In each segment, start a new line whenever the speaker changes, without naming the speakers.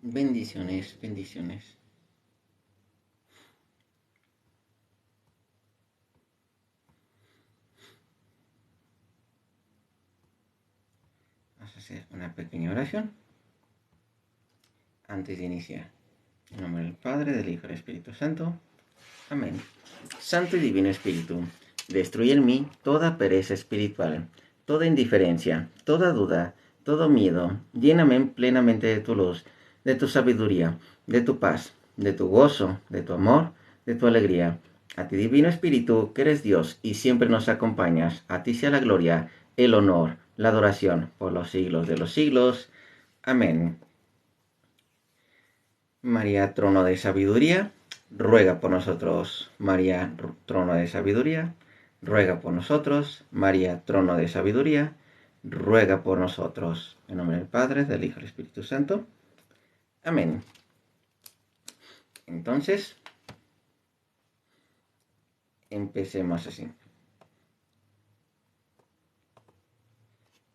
Bendiciones, bendiciones. Vamos a hacer una pequeña oración antes de iniciar. En nombre del Padre, del Hijo y del Espíritu Santo. Amén. Santo y Divino Espíritu, destruye en mí toda pereza espiritual, toda indiferencia, toda duda, todo miedo. Lléname plenamente de tu luz, de tu sabiduría, de tu paz, de tu gozo, de tu amor, de tu alegría. A ti, Divino Espíritu, que eres Dios y siempre nos acompañas, a ti sea la gloria, el honor, la adoración por los siglos de los siglos. Amén. María, trono de sabiduría, ruega por nosotros. María, trono de sabiduría, ruega por nosotros. María, trono de sabiduría, ruega por nosotros. En nombre del Padre, del Hijo y del Espíritu Santo. Amén. Entonces, empecemos así.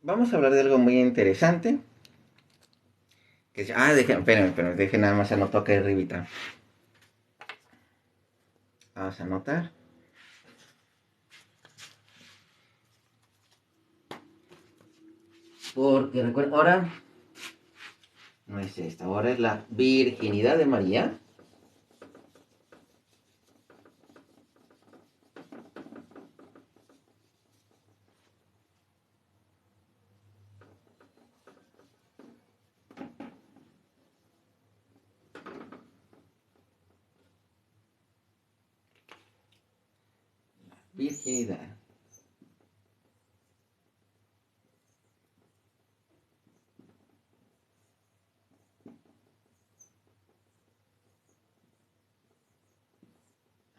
Vamos a hablar de algo muy interesante. Dejen nada más anotar acá arribita. Vamos a anotar. Porque recuerden, ahora no es esta, ahora es la virginidad de María. Virginidad.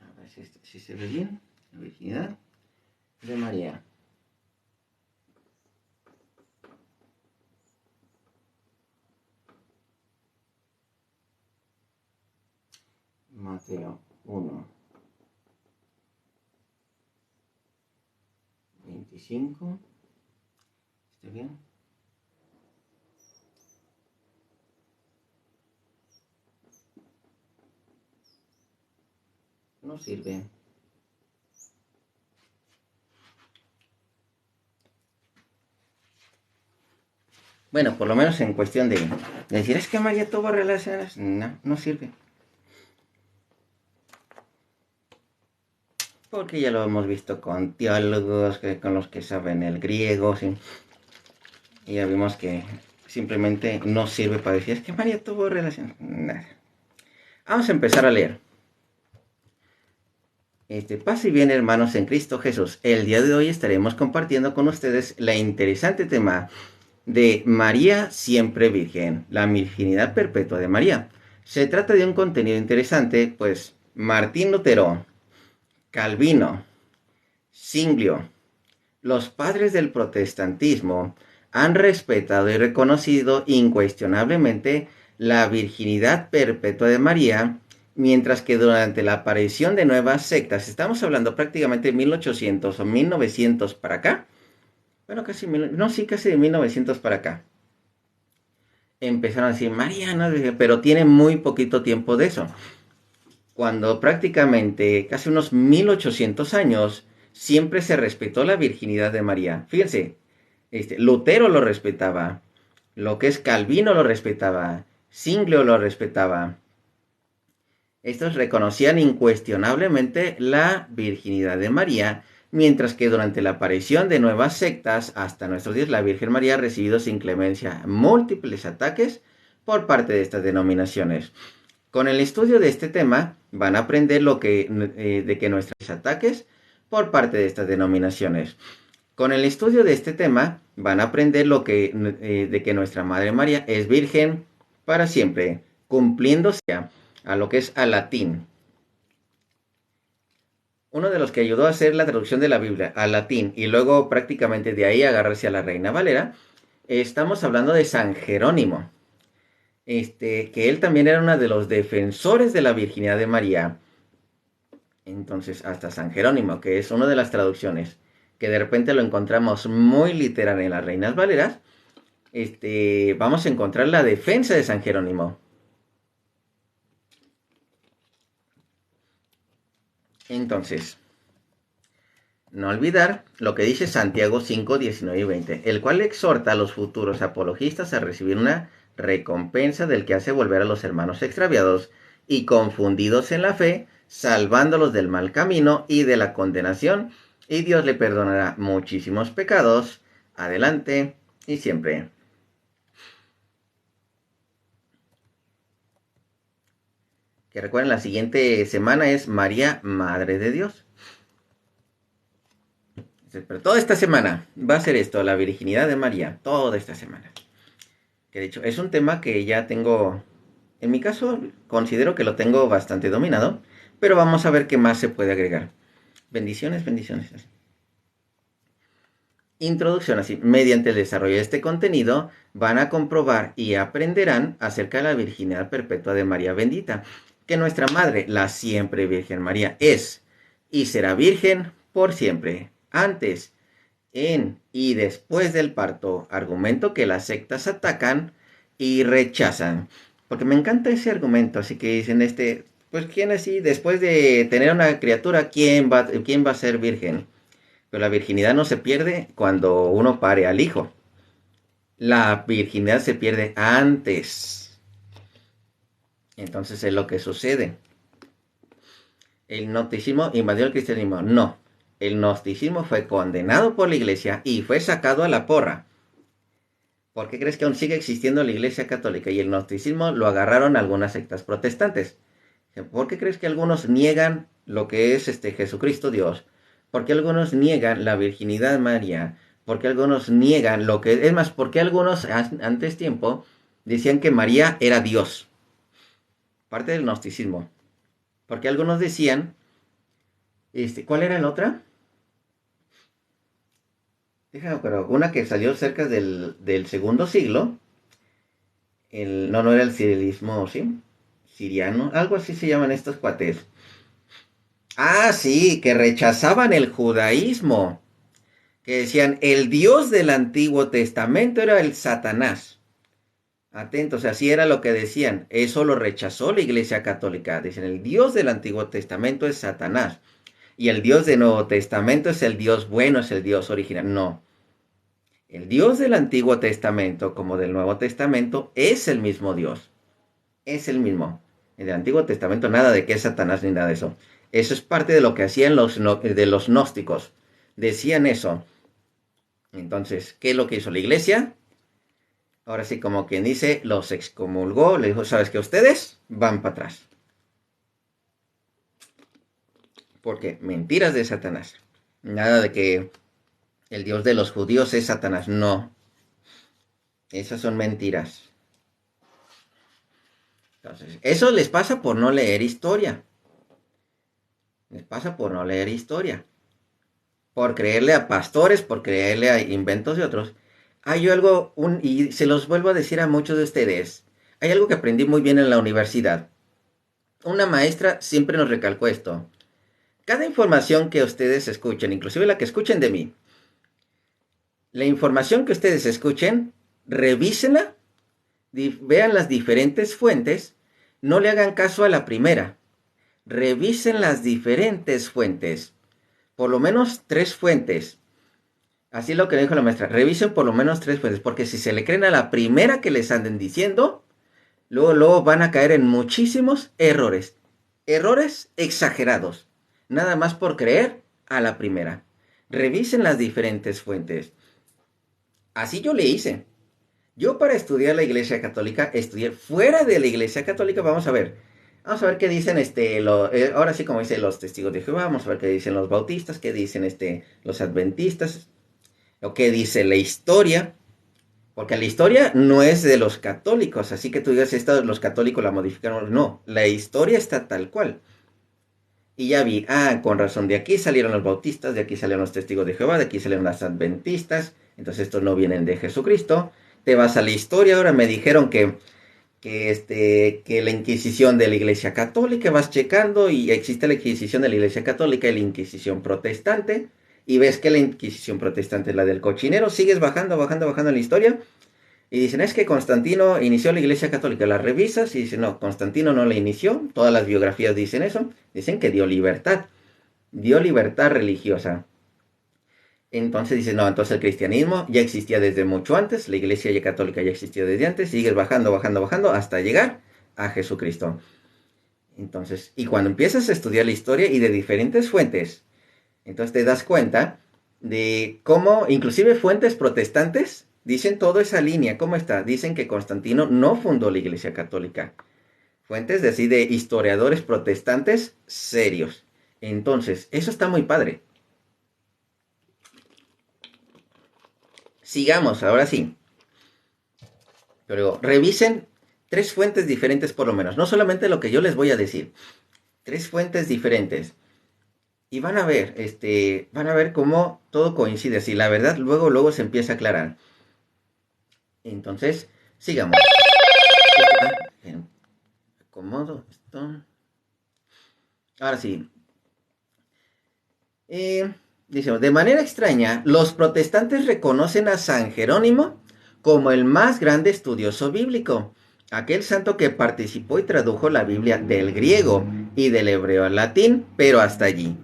A ver si se ve bien. La virginidad de María. Mateo 1, 25. ¿Está bien? No sirve. Bueno, por lo menos en cuestión de decir, es que María tuvo relaciones. No, no sirve. Porque ya lo hemos visto con teólogos, con los que saben el griego, ¿sí? Y ya vimos que simplemente no sirve para decir, es que María tuvo relaciones. Nada. Vamos a empezar a leer. Paz y bien, hermanos en Cristo Jesús. El día de hoy estaremos compartiendo con ustedes la interesante tema de María siempre virgen, la virginidad perpetua de María. Se trata de un contenido interesante, pues Martín Lutero, Calvino, Zwinglio, los padres del protestantismo han respetado y reconocido incuestionablemente la virginidad perpetua de María, mientras que durante la aparición de nuevas sectas, estamos hablando prácticamente de 1800 o 1900 para acá, bueno, casi de 1900 para acá, empezaron a decir María, no, pero tiene muy poquito tiempo de eso. Cuando prácticamente casi unos 1800 años siempre se respetó la virginidad de María. Fíjense, Lutero lo respetaba, lo que es Calvino lo respetaba, Zwinglio lo respetaba. Estos reconocían incuestionablemente la virginidad de María, mientras que durante la aparición de nuevas sectas hasta nuestros días la Virgen María ha recibido sin clemencia múltiples ataques por parte de estas denominaciones. Con el estudio de este tema van a aprender de que nuestros ataques por parte de estas denominaciones. Con el estudio de este tema van a aprender de que nuestra Madre María es virgen para siempre, cumpliéndose a lo que es al latín. Uno de los que ayudó a hacer la traducción de la Biblia al latín y luego prácticamente de ahí agarrarse a la Reina Valera, estamos hablando de San Jerónimo. Que él también era uno de los defensores de la virginidad de María. Entonces, hasta San Jerónimo, que es una de las traducciones, que de repente lo encontramos muy literal en las Reinas Valeras, vamos a encontrar la defensa de San Jerónimo. Entonces, no olvidar lo que dice Santiago 5, 19 y 20, el cual exhorta a los futuros apologistas a recibir una recompensa del que hace volver a los hermanos extraviados y confundidos en la fe, salvándolos del mal camino y de la condenación, y Dios le perdonará muchísimos pecados, adelante y siempre. Que recuerden, la siguiente semana es María, Madre de Dios. Pero toda esta semana va a ser esto, la virginidad de María, toda esta semana. Que de hecho es un tema que ya tengo, en mi caso considero que lo tengo bastante dominado, pero vamos a ver qué más se puede agregar. Bendiciones, bendiciones. Introducción así. Mediante el desarrollo de este contenido van a comprobar y aprenderán acerca de la virginidad perpetua de María bendita, que nuestra Madre, la siempre Virgen María, es y será virgen por siempre, antes, en y después del parto, argumento que las sectas atacan y rechazan. Porque me encanta ese argumento, así que dicen pues quién así, después de tener una criatura, quién va a ser virgen? Pero la virginidad no se pierde cuando uno pare al hijo. La virginidad se pierde antes. Entonces es lo que sucede. El gnosticismo invadió el cristianismo. No. El gnosticismo fue condenado por la iglesia y fue sacado a la porra. ¿Por qué crees que aún sigue existiendo la iglesia católica? Y el gnosticismo lo agarraron algunas sectas protestantes. ¿Por qué crees que algunos niegan lo que es Jesucristo Dios? ¿Por qué algunos niegan la virginidad de María? ¿Por qué algunos niegan lo que... Es más, ¿por qué algunos antes tiempo decían que María era Dios? Parte del gnosticismo. Porque algunos decían... ¿cuál era la otra? Pero una que salió cerca del segundo siglo. No era el cirilismo, ¿sí? Siriano, algo así se llaman estos cuates. Ah, sí, que rechazaban el judaísmo. Que decían, el Dios del Antiguo Testamento era el Satanás. Atentos, así era lo que decían. Eso lo rechazó la Iglesia Católica. Dicen, el Dios del Antiguo Testamento es Satanás. Y el Dios del Nuevo Testamento es el Dios bueno, es el Dios original. No. El Dios del Antiguo Testamento, como del Nuevo Testamento, es el mismo Dios. Es el mismo. En el Antiguo Testamento nada de que es Satanás ni nada de eso. Eso es parte de lo que hacían los gnósticos. Decían eso. Entonces, ¿qué es lo que hizo la iglesia? Ahora sí, como quien dice, los excomulgó, le dijo, ¿sabes qué? Ustedes van para atrás. Porque mentiras de Satanás. Nada de que el Dios de los judíos es Satanás. No. Esas son mentiras. Entonces, eso les pasa por no leer historia. Les pasa por no leer historia. Por creerle a pastores, por creerle a inventos de otros. Hay algo, y se los vuelvo a decir a muchos de ustedes, hay algo que aprendí muy bien en la universidad. Una maestra siempre nos recalcó esto. Cada información que ustedes escuchen, inclusive la que escuchen de mí, la información que ustedes escuchen, revísenla, vean las diferentes fuentes, no le hagan caso a la primera. Revisen las diferentes fuentes. Por lo menos 3 fuentes. Así es lo que dijo la maestra. Revisen por lo menos 3 fuentes. Porque si se le creen a la primera que les anden diciendo, luego van a caer en muchísimos errores. Errores exagerados. Nada más por creer a la primera. Revisen las diferentes fuentes. Así yo le hice. Yo para estudiar la Iglesia Católica, estudié fuera de la Iglesia Católica. Vamos a ver qué dicen ahora sí como dicen los testigos de Jehová, vamos a ver qué dicen los bautistas, qué dicen los adventistas, o qué dice la historia, porque la historia no es de los católicos, así que tú digas los católicos la modificaron, no, la historia está tal cual. Y ya vi, con razón, de aquí salieron los bautistas, de aquí salieron los testigos de Jehová, de aquí salieron los adventistas, entonces estos no vienen de Jesucristo. Te vas a la historia, ahora me dijeron que la Inquisición de la Iglesia Católica, vas checando y existe la Inquisición de la Iglesia Católica y la Inquisición Protestante, y ves que la Inquisición Protestante es la del cochinero, sigues bajando en la historia, y dicen, es que Constantino inició la Iglesia Católica, la revisas y dicen, no, Constantino no la inició, todas las biografías dicen eso, dicen que dio libertad, dio libertad religiosa. Entonces dice, no, entonces el cristianismo ya existía desde mucho antes, la iglesia ya católica ya existía desde antes, sigues bajando, bajando, bajando hasta llegar a Jesucristo. Entonces, y cuando empiezas a estudiar la historia y de diferentes fuentes, entonces te das cuenta de cómo, inclusive fuentes protestantes, dicen toda esa línea, ¿cómo está? Dicen que Constantino no fundó la iglesia católica. Fuentes de así de historiadores protestantes serios. Entonces, eso está muy padre. Sigamos, ahora sí. Pero revisen 3 fuentes diferentes por lo menos. No solamente lo que yo les voy a decir. 3 fuentes diferentes. Y van a ver cómo todo coincide. Si la verdad luego se empieza a aclarar. Entonces, sigamos. Acomodo esto. Ahora sí. Dice, de manera extraña, los protestantes reconocen a San Jerónimo como el más grande estudioso bíblico, aquel santo que participó y tradujo la Biblia del griego y del hebreo al latín, pero hasta allí,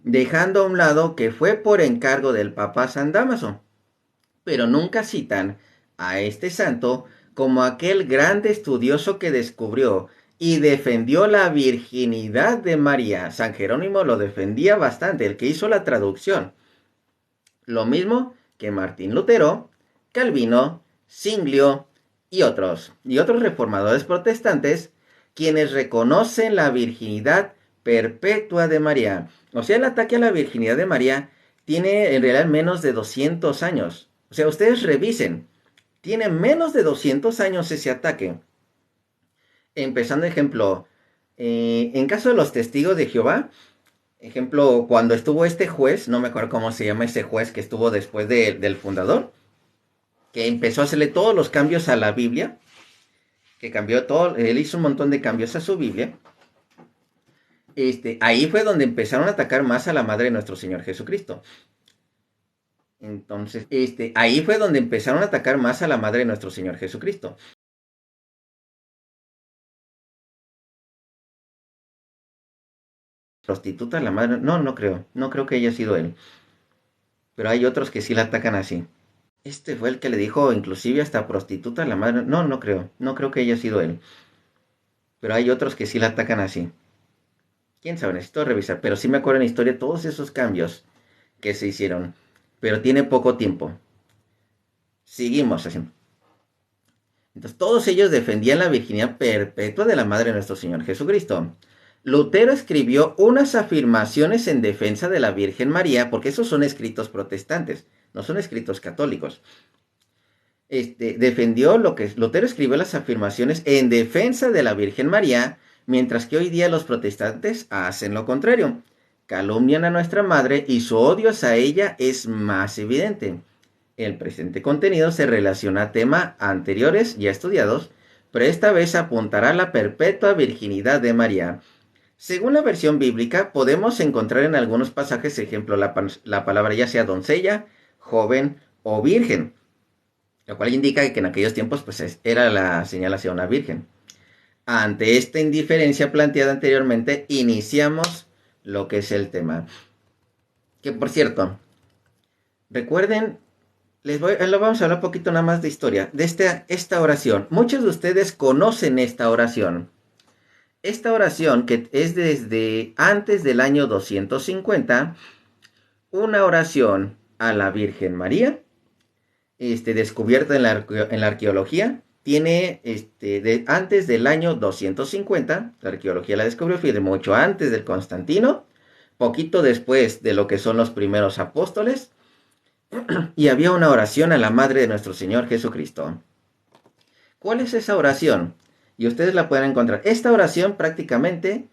dejando a un lado que fue por encargo del Papa San Dámaso. Pero nunca citan a este santo como aquel grande estudioso que descubrió y defendió la virginidad de María. San Jerónimo lo defendía bastante, el que hizo la traducción. Lo mismo que Martín Lutero, Calvino, Zwinglio y otros reformadores protestantes, quienes reconocen la virginidad perpetua de María. O sea, el ataque a la virginidad de María tiene en realidad menos de 200 años. O sea, ustedes revisen, tiene menos de 200 años ese ataque. Empezando, ejemplo, en caso de los testigos de Jehová, ejemplo, cuando estuvo este juez, no me acuerdo cómo se llama ese juez que estuvo después del fundador, que empezó a hacerle todos los cambios a la Biblia, que cambió todo, él hizo un montón de cambios a su Biblia. Ahí fue donde empezaron a atacar más a la madre de nuestro Señor Jesucristo. Entonces, ahí fue donde empezaron a atacar más a la madre de nuestro Señor Jesucristo. Prostituta la madre, no creo que haya sido él. Pero hay otros que sí la atacan así. Este fue el que le dijo inclusive hasta prostituta la madre, no creo que haya sido él. Pero hay otros que sí la atacan así. Quién sabe, necesito revisar, pero sí me acuerdo en la historia todos esos cambios que se hicieron. Pero tiene poco tiempo. Seguimos así. Entonces, todos ellos defendían la virginidad perpetua de la madre de nuestro Señor Jesucristo. Lutero escribió unas afirmaciones en defensa de la Virgen María, porque esos son escritos protestantes, no son escritos católicos. Lutero escribió las afirmaciones en defensa de la Virgen María, mientras que hoy día los protestantes hacen lo contrario. Calumnian a nuestra madre y su odio hacia ella es más evidente. El presente contenido se relaciona a temas anteriores ya estudiados, pero esta vez apuntará a la perpetua virginidad de María. Según la versión bíblica, podemos encontrar en algunos pasajes, ejemplo, la palabra ya sea doncella, joven o virgen, lo cual indica que en aquellos tiempos pues, era la señal hacia una virgen. Ante esta indiferencia planteada anteriormente, iniciamos lo que es el tema. Que por cierto, recuerden, lo vamos a hablar un poquito nada más de historia, de esta oración. Muchos de ustedes conocen esta oración. Esta oración, que es desde antes del año 250, una oración a la Virgen María, descubierta en la arqueología, tiene antes del año 250, la arqueología la descubrió, fue de mucho antes del Constantino, poquito después de lo que son los primeros apóstoles, y había una oración a la Madre de nuestro Señor Jesucristo. ¿Cuál es esa oración? Y ustedes la pueden encontrar. Esta oración prácticamente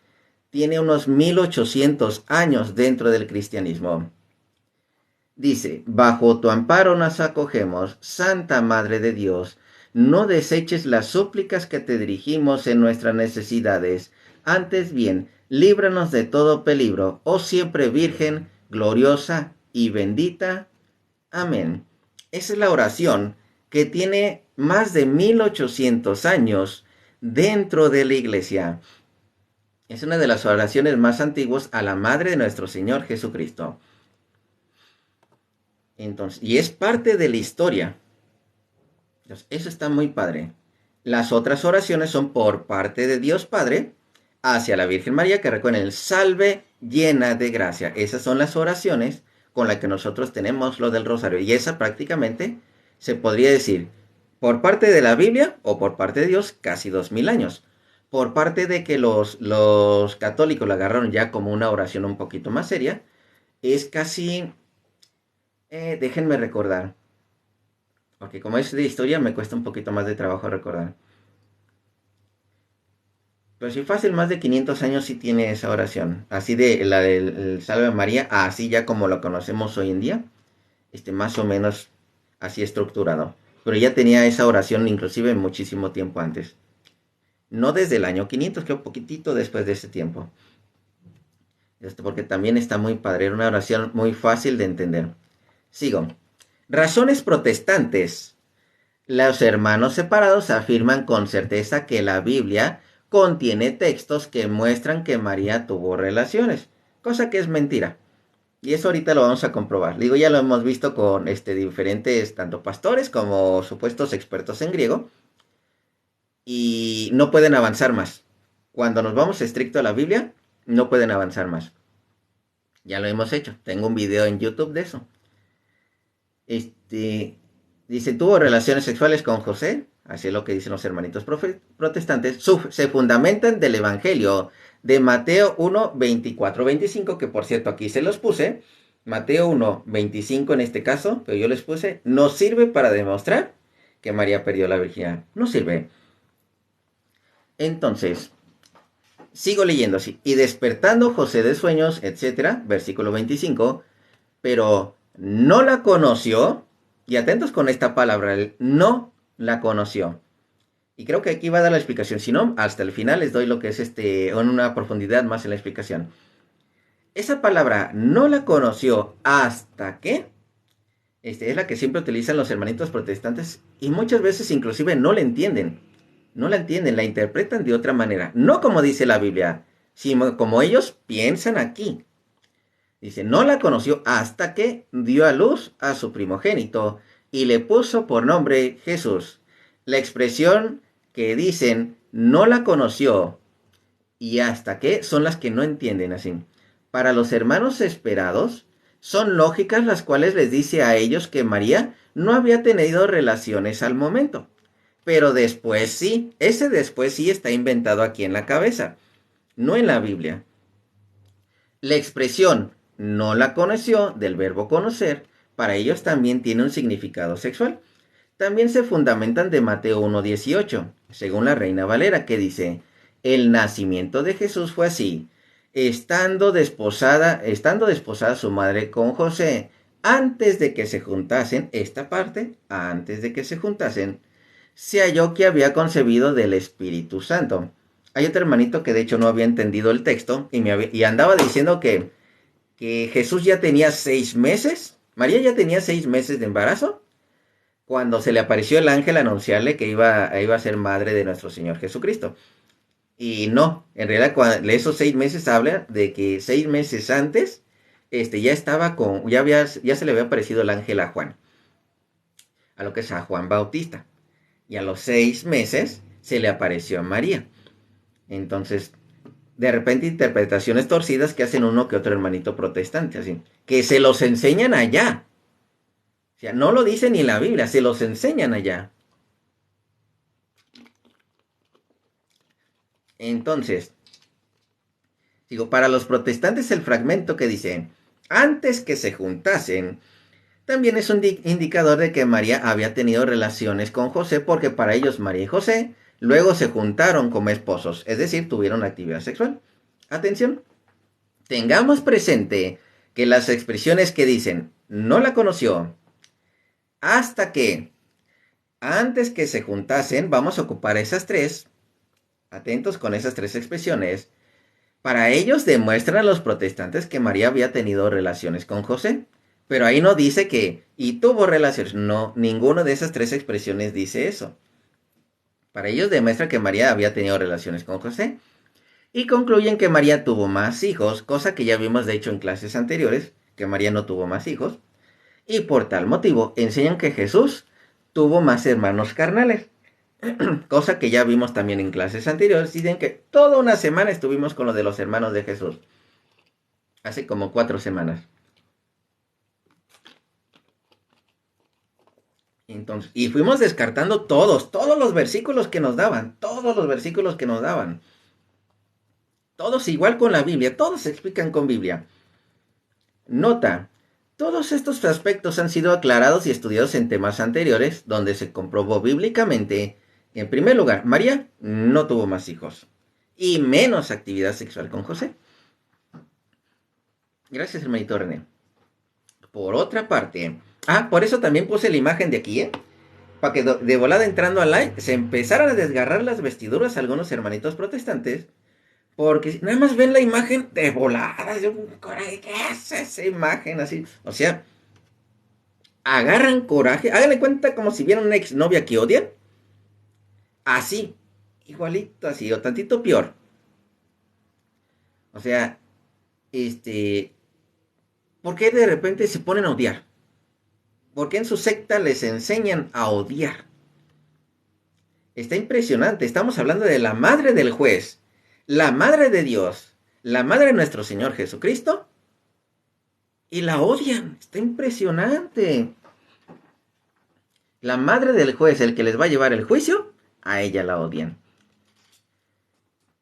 tiene unos 1800 años dentro del cristianismo. Dice, bajo tu amparo nos acogemos, Santa Madre de Dios, no deseches las súplicas que te dirigimos en nuestras necesidades, antes bien, líbranos de todo peligro, oh siempre Virgen, gloriosa y bendita. Amén. Esa es la oración que tiene más de 1800 años dentro de la iglesia. Es una de las oraciones más antiguas a la Madre de nuestro Señor Jesucristo. Entonces, y es parte de la historia. Entonces, eso está muy padre. Las otras oraciones son por parte de Dios Padre hacia la Virgen María, que recuerden el salve llena de gracia. Esas son las oraciones con las que nosotros tenemos lo del rosario. Y esa prácticamente se podría decir por parte de la Biblia o por parte de Dios casi 2000 años. Por parte de que los católicos la agarraron ya como una oración un poquito más seria, es casi, déjenme recordar, porque como es de historia me cuesta un poquito más de trabajo recordar. Pero si fácil, más de 500 años sí tiene esa oración. Así de la del Salve María, así ya como lo conocemos hoy en día. Más o menos así estructurado. Pero ya tenía esa oración inclusive muchísimo tiempo antes. No desde el año 500, que un poquitito después de ese tiempo. Porque también está muy padre, era una oración muy fácil de entender. Sigo. Razones protestantes. Los hermanos separados afirman con certeza que la Biblia contiene textos que muestran que María tuvo relaciones, cosa que es mentira. Y eso ahorita lo vamos a comprobar. Digo, ya lo hemos visto con diferentes, tanto pastores como supuestos expertos en griego, y no pueden avanzar más. Cuando nos vamos estricto a la Biblia, no pueden avanzar más. Ya lo hemos hecho. Tengo un video en YouTube de eso. Dice, tuvo relaciones sexuales con José, así es lo que dicen los hermanitos protestantes, se fundamentan del Evangelio de Mateo 1, 24, 25, que por cierto aquí se los puse, Mateo 1, 25 en este caso, pero yo les puse, no sirve para demostrar que María perdió la virginidad, no sirve. Entonces, sigo leyendo así, y despertando José de sueños, etcétera, versículo 25, pero no la conoció. Y atentos con esta palabra, él no la conoció. Y creo que aquí va a dar la explicación. Si no, hasta el final les doy lo que es en una profundidad más en la explicación. Esa palabra no la conoció hasta que es la que siempre utilizan los hermanitos protestantes y muchas veces inclusive no la entienden. No la entienden, la interpretan de otra manera. No como dice la Biblia, sino como ellos piensan aquí. Dice, no la conoció hasta que dio a luz a su primogénito y le puso por nombre Jesús. La expresión que dicen, no la conoció y hasta que son las que no entienden así. Para los hermanos esperados, son lógicas las cuales les dice a ellos que María no había tenido relaciones al momento. Pero después sí, ese después sí está inventado aquí en la cabeza, no en la Biblia. La expresión no la conoció del verbo conocer, para ellos también tiene un significado sexual. También se fundamentan de Mateo 1:18, según la Reina Valera, que dice, el nacimiento de Jesús fue así, estando desposada su madre con José, antes de que se juntasen, esta parte, antes de que se juntasen, se halló que había concebido del Espíritu Santo. Hay otro hermanito que de hecho no había entendido el texto y andaba diciendo que Jesús ya tenía 6 meses, María ya tenía 6 meses de embarazo, cuando se le apareció el ángel a anunciarle que iba a ser madre de nuestro Señor Jesucristo. Y no, en realidad esos 6 meses habla de que 6 meses antes, ya estaba ya se le había aparecido el ángel a Juan, a lo que es a Juan Bautista. Y a los 6 meses se le apareció a María. Entonces, de repente interpretaciones torcidas que hacen uno que otro hermanito protestante, así, que se los enseñan allá. O sea, no lo dice ni la Biblia, se los enseñan allá. Entonces, digo, para los protestantes el fragmento que dice, antes que se juntasen, también es un indicador de que María había tenido relaciones con José, porque para ellos María y José luego se juntaron como esposos, es decir, tuvieron actividad sexual. Atención, tengamos presente que las expresiones que dicen no la conoció hasta que, antes que se juntasen, vamos a ocupar esas tres, atentos con esas tres expresiones, para ellos demuestran a los protestantes que María había tenido relaciones con José. Pero ahí no dice que, y tuvo relaciones. No, ninguna de esas tres expresiones dice eso. Para ellos demuestra que María había tenido relaciones con José. Y concluyen que María tuvo más hijos, cosa que ya vimos de hecho en clases anteriores, que María no tuvo más hijos. Y por tal motivo enseñan que Jesús tuvo más hermanos carnales, cosa que ya vimos también en clases anteriores. Dicen que toda una semana estuvimos con lo de los hermanos de Jesús, hace como 4 semanas. Entonces, y fuimos descartando todos los versículos que nos daban, todos los versículos que nos daban. Todos igual con la Biblia, todos se explican con Biblia. Nota, todos estos aspectos han sido aclarados y estudiados en temas anteriores, donde se comprobó bíblicamente, en primer lugar, María no tuvo más hijos, y menos actividad sexual con José. Gracias, hermanito René. Por otra parte, por eso también puse la imagen de aquí, para que de volada entrando al live se empezaran a desgarrar las vestiduras a algunos hermanitos protestantes, porque nada más ven la imagen de volada. ¿Qué es esa imagen así? O sea, agarran coraje, háganle cuenta como si vieran una exnovia que odian, así, igualito así, o tantito peor. O sea, ¿por qué de repente se ponen a odiar? ¿Por qué en su secta les enseñan a odiar? Está impresionante. Estamos hablando de la madre del juez, la madre de Dios, la madre de nuestro Señor Jesucristo, y la odian. Está impresionante. La madre del juez, el que les va a llevar el juicio, a ella la odian.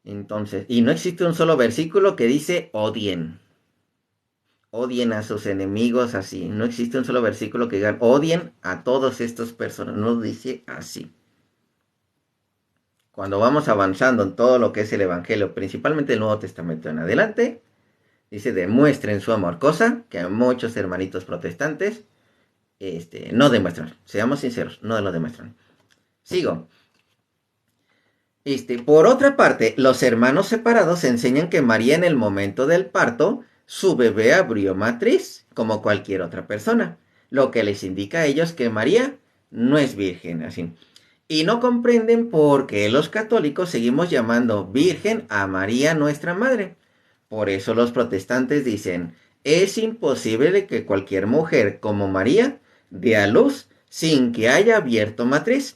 Entonces, y no existe un solo versículo que dice odien. Odien a sus enemigos así. No existe un solo versículo que diga odien a todos estos personas. No dice así. Cuando vamos avanzando en todo lo que es el Evangelio, principalmente el Nuevo Testamento en adelante, dice demuestren su amor, cosa que a muchos hermanitos protestantes no demuestran. Seamos sinceros, no lo demuestran. Sigo. Por otra parte, los hermanos separados enseñan que María en el momento del parto, su bebé abrió matriz, como cualquier otra persona, lo que les indica a ellos que María no es virgen, así. Y no comprenden por qué los católicos seguimos llamando virgen a María nuestra madre. Por eso los protestantes dicen, es imposible que cualquier mujer como María dé a luz sin que haya abierto matriz.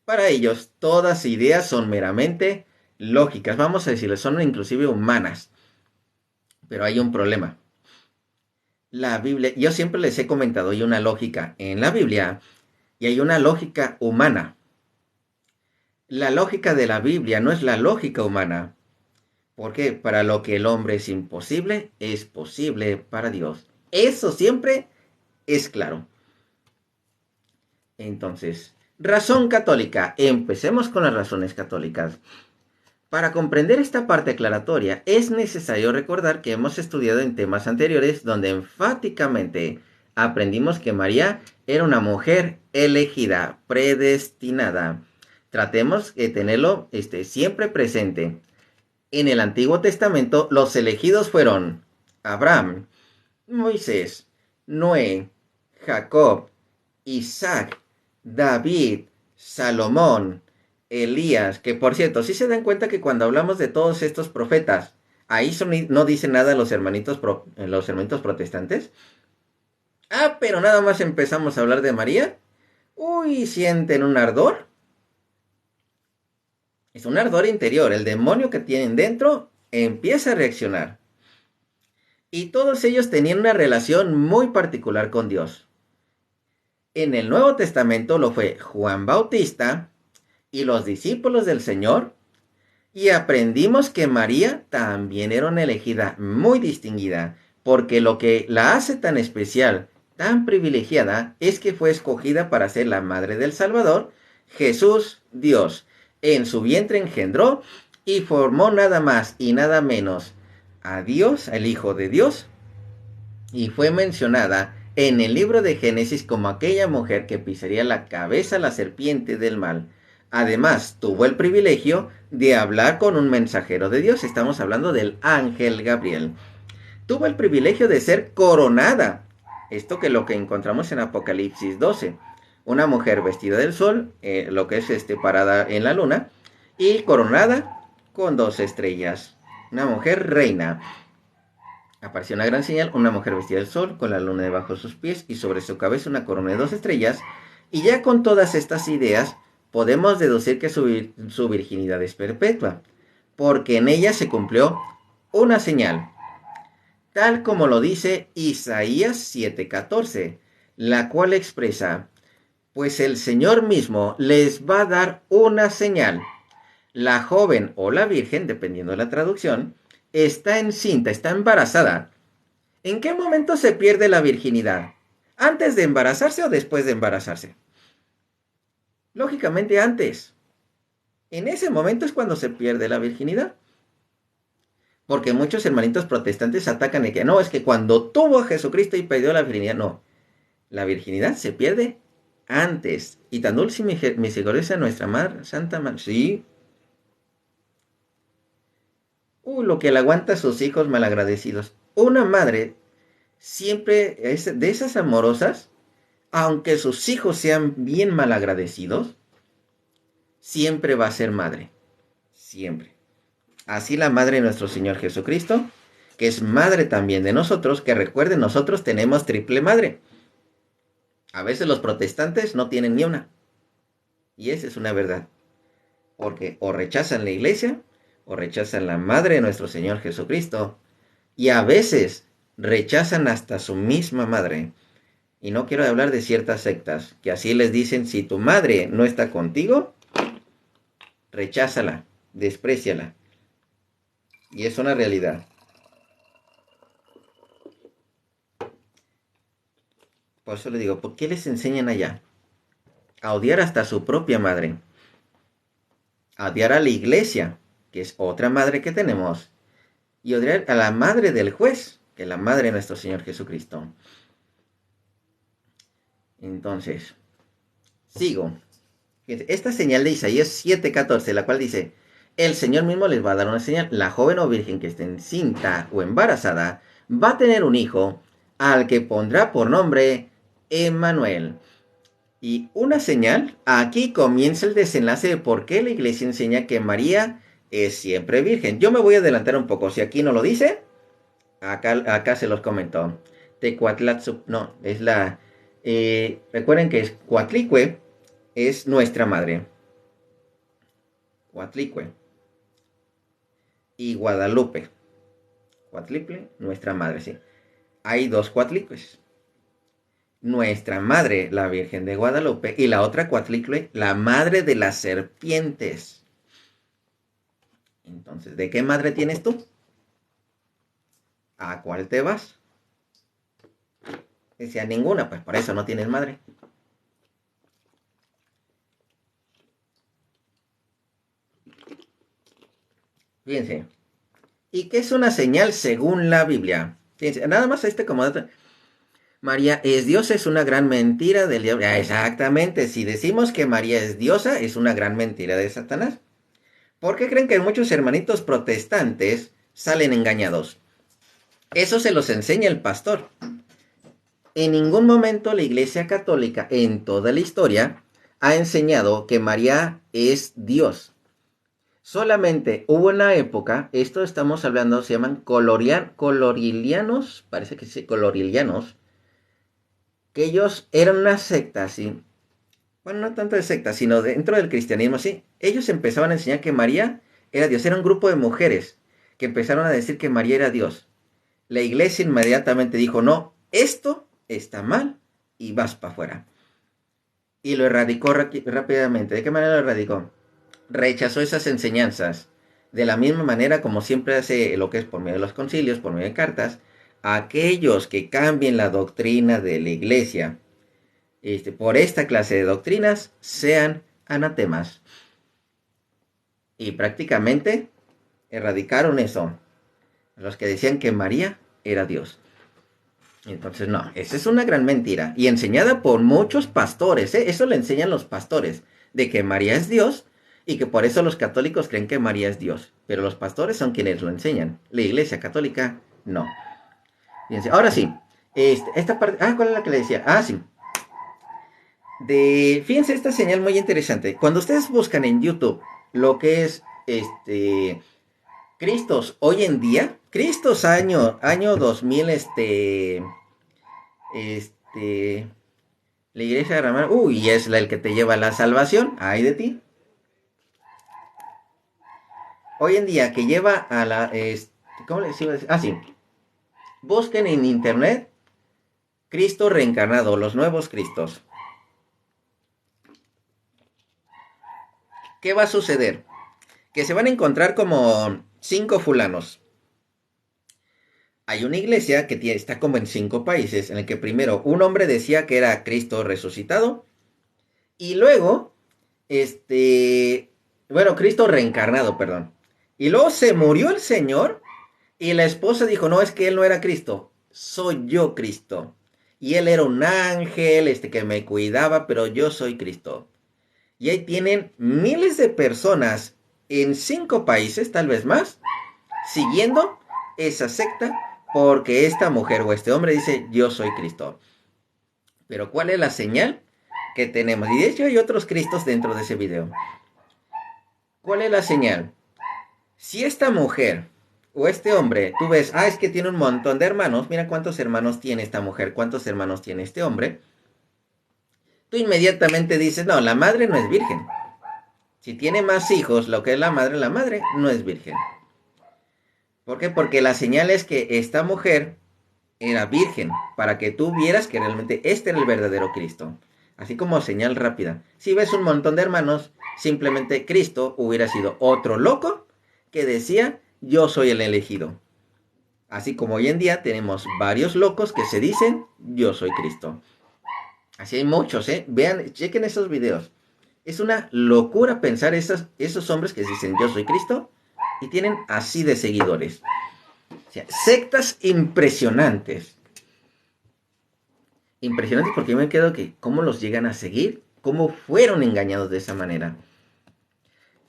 Para ellos, todas ideas son meramente lógicas, vamos a decirles, son inclusive humanas. Pero hay un problema. La Biblia, yo siempre les he comentado, hay una lógica en la Biblia y hay una lógica humana. La lógica de la Biblia no es la lógica humana. Porque para lo que el hombre es imposible, es posible para Dios. Eso siempre es claro. Entonces, razón católica. Empecemos con las razones católicas. Para comprender esta parte aclaratoria, es necesario recordar que hemos estudiado en temas anteriores donde enfáticamente aprendimos que María era una mujer elegida, predestinada. Tratemos de tenerlo siempre presente. En el Antiguo Testamento, los elegidos fueron Abraham, Moisés, Noé, Jacob, Isaac, David, Salomón, Elías, que por cierto, ¿sí se dan cuenta que cuando hablamos de todos estos profetas, ahí no dicen nada los hermanitos protestantes? Pero nada más empezamos a hablar de María. Uy, sienten un ardor. Es un ardor interior. El demonio que tienen dentro empieza a reaccionar. Y todos ellos tenían una relación muy particular con Dios. En el Nuevo Testamento lo fue Juan Bautista y los discípulos del Señor. Y aprendimos que María también era una elegida muy distinguida, porque lo que la hace tan especial, tan privilegiada, es que fue escogida para ser la madre del Salvador, Jesús, Dios. En su vientre engendró y formó nada más y nada menos a Dios, el Hijo de Dios, y fue mencionada en el libro de Génesis como aquella mujer que pisaría la cabeza a la serpiente del mal. Además, tuvo el privilegio de hablar con un mensajero de Dios. Estamos hablando del ángel Gabriel. Tuvo el privilegio de ser coronada. Esto que lo que encontramos en Apocalipsis 12. Una mujer vestida del sol, lo que es parada en la luna, y coronada con 2 estrellas. Una mujer reina. Apareció una gran señal, una mujer vestida del sol, con la luna debajo de sus pies y sobre su cabeza una corona de 2 estrellas. Y ya con todas estas ideas, podemos deducir que su virginidad es perpetua, porque en ella se cumplió una señal, tal como lo dice Isaías 7:14, la cual expresa: pues el Señor mismo les va a dar una señal. La joven o la virgen, dependiendo de la traducción, está encinta, está embarazada. ¿En qué momento se pierde la virginidad? ¿Antes de embarazarse o después de embarazarse? Lógicamente antes. En ese momento es cuando se pierde la virginidad. Porque muchos hermanitos protestantes atacan de que no, es que cuando tuvo a Jesucristo y perdió la virginidad. No, la virginidad se pierde antes. Y tan dulce y misericordiosa nuestra Madre, Santa Madre. Sí. Lo que le aguanta a sus hijos malagradecidos. Una madre siempre es de esas amorosas, aunque sus hijos sean bien malagradecidos, siempre va a ser madre. Siempre. Así la madre de nuestro Señor Jesucristo, que es madre también de nosotros, que recuerden, nosotros tenemos triple madre. A veces los protestantes no tienen ni una. Y esa es una verdad. Porque o rechazan la iglesia, o rechazan la madre de nuestro Señor Jesucristo. Y a veces rechazan hasta su misma madre. Y no quiero hablar de ciertas sectas, que así les dicen: si tu madre no está contigo, recházala, despréciala. Y es una realidad. Por eso le digo, ¿por qué les enseñan allá? A odiar hasta a su propia madre. A odiar a la iglesia, que es otra madre que tenemos. Y odiar a la madre del juez, que es la madre de nuestro Señor Jesucristo. Entonces, sigo. Esta señal de Isaías 7:14, la cual dice: el Señor mismo les va a dar una señal. La joven o virgen que esté encinta o embarazada va a tener un hijo, al que pondrá por nombre Emmanuel. Y una señal, aquí comienza el desenlace de por qué la iglesia enseña que María es siempre virgen. Yo me voy a adelantar un poco. Si aquí no lo dice, acá se los comento. Tecuatlatsu, no, es la... recuerden que es Coatlicue, es nuestra madre. Coatlicue. Y Guadalupe. Coatlicle, nuestra madre, sí. Hay dos Coatlicues. Nuestra madre, la Virgen de Guadalupe, y la otra Coatlicle, la madre de las serpientes. Entonces, ¿de qué madre tienes tú? ¿A cuál te vas? Decía ninguna, pues por eso no tienes madre. Fíjense. ¿Y qué es una señal según la Biblia? Fíjense, nada más como dato. María es diosa, es una gran mentira del diablo. Exactamente, si decimos que María es diosa, es una gran mentira de Satanás. ¿Por qué creen que muchos hermanitos protestantes salen engañados? Eso se los enseña el pastor. En ningún momento la Iglesia Católica, en toda la historia, ha enseñado que María es Dios. Solamente hubo una época, esto estamos hablando, se llaman colorilianos, parece que sí, colorilianos, que ellos eran una secta, ¿sí? Bueno, no tanto de secta, sino dentro del cristianismo, sí. Ellos empezaban a enseñar que María era Dios. Era un grupo de mujeres que empezaron a decir que María era Dios. La iglesia inmediatamente dijo: no, esto está mal y vas para afuera. Y lo erradicó rápidamente. ¿De qué manera lo erradicó? Rechazó esas enseñanzas. De la misma manera como siempre hace lo que es por medio de los concilios, por medio de cartas, aquellos que cambien la doctrina de la iglesia por esta clase de doctrinas sean anatemas. Y prácticamente erradicaron eso. Los que decían que María era Dios. Entonces, no, esa es una gran mentira. Y enseñada por muchos pastores, ¿eh? Eso le enseñan los pastores, de que María es Dios y que por eso los católicos creen que María es Dios. Pero los pastores son quienes lo enseñan. La iglesia católica, no. Fíjense, ahora sí, esta parte... ¿cuál es la que le decía? Sí. Fíjense esta señal muy interesante. Cuando ustedes buscan en YouTube lo que es Cristos hoy en día, Cristos año 2000, la iglesia de Ramón, uy, es el que te lleva a la salvación, ay de ti. Hoy en día que lleva a la, ¿cómo les iba a decir? Ah, sí. Busquen en internet Cristo reencarnado, los nuevos Cristos. ¿Qué va a suceder? Que se van a encontrar como 5 fulanos. Hay una iglesia que está como en 5 países, en el que primero un hombre decía que era Cristo resucitado, y luego, Cristo reencarnado, perdón. Y luego se murió el Señor, y la esposa dijo, no, es que él no era Cristo, soy yo Cristo. Y él era un ángel, que me cuidaba, pero yo soy Cristo. Y ahí tienen miles de personas en 5 países, tal vez más, siguiendo esa secta, porque esta mujer o este hombre dice, yo soy Cristo. Pero ¿cuál es la señal que tenemos? Y de hecho hay otros Cristos dentro de ese video. ¿Cuál es la señal? Si esta mujer o este hombre, tú ves, es que tiene un montón de hermanos, mira cuántos hermanos tiene esta mujer, cuántos hermanos tiene este hombre, tú inmediatamente dices, no, la madre no es virgen. Si tiene más hijos, lo que es la madre no es virgen. ¿Por qué? Porque la señal es que esta mujer era virgen, para que tú vieras que realmente este era el verdadero Cristo. Así como señal rápida. Si ves un montón de hermanos, simplemente Cristo hubiera sido otro loco que decía, yo soy el elegido. Así como hoy en día tenemos varios locos que se dicen, yo soy Cristo. Así hay muchos, Vean, chequen esos videos. Es una locura pensar esos hombres que dicen, yo soy Cristo, y tienen así de seguidores. O sea, sectas impresionantes. Impresionantes porque yo me quedo que cómo los llegan a seguir, cómo fueron engañados de esa manera.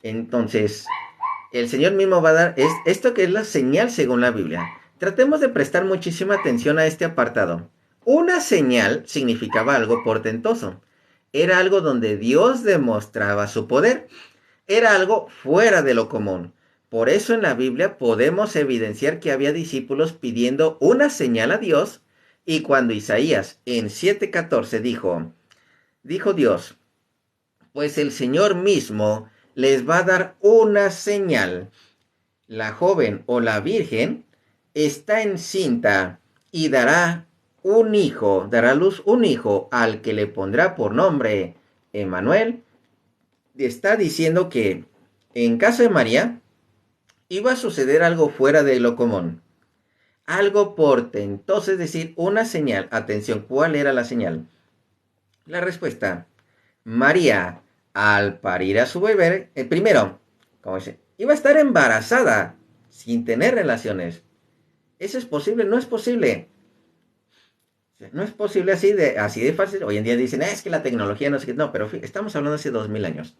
Entonces, el Señor mismo va a dar esto que es la señal según la Biblia. Tratemos de prestar muchísima atención a este apartado. Una señal significaba algo portentoso. Era algo donde Dios demostraba su poder. Era algo fuera de lo común. Por eso en la Biblia podemos evidenciar que había discípulos pidiendo una señal a Dios, y cuando Isaías en 7:14 dijo Dios, pues el Señor mismo les va a dar una señal. La joven o la virgen está encinta y dará dará a luz un hijo al que le pondrá por nombre Emmanuel. Está diciendo que en caso de María iba a suceder algo fuera de lo común, algo portentoso, es decir, una señal. Atención, ¿cuál era la señal? La respuesta, María, al parir a su bebé, primero, como dice, iba a estar embarazada sin tener relaciones. ¿Eso es posible? No es posible. No es posible así de fácil. Hoy en día dicen, es que la tecnología no sé qué. No, pero estamos hablando de hace 2000 años.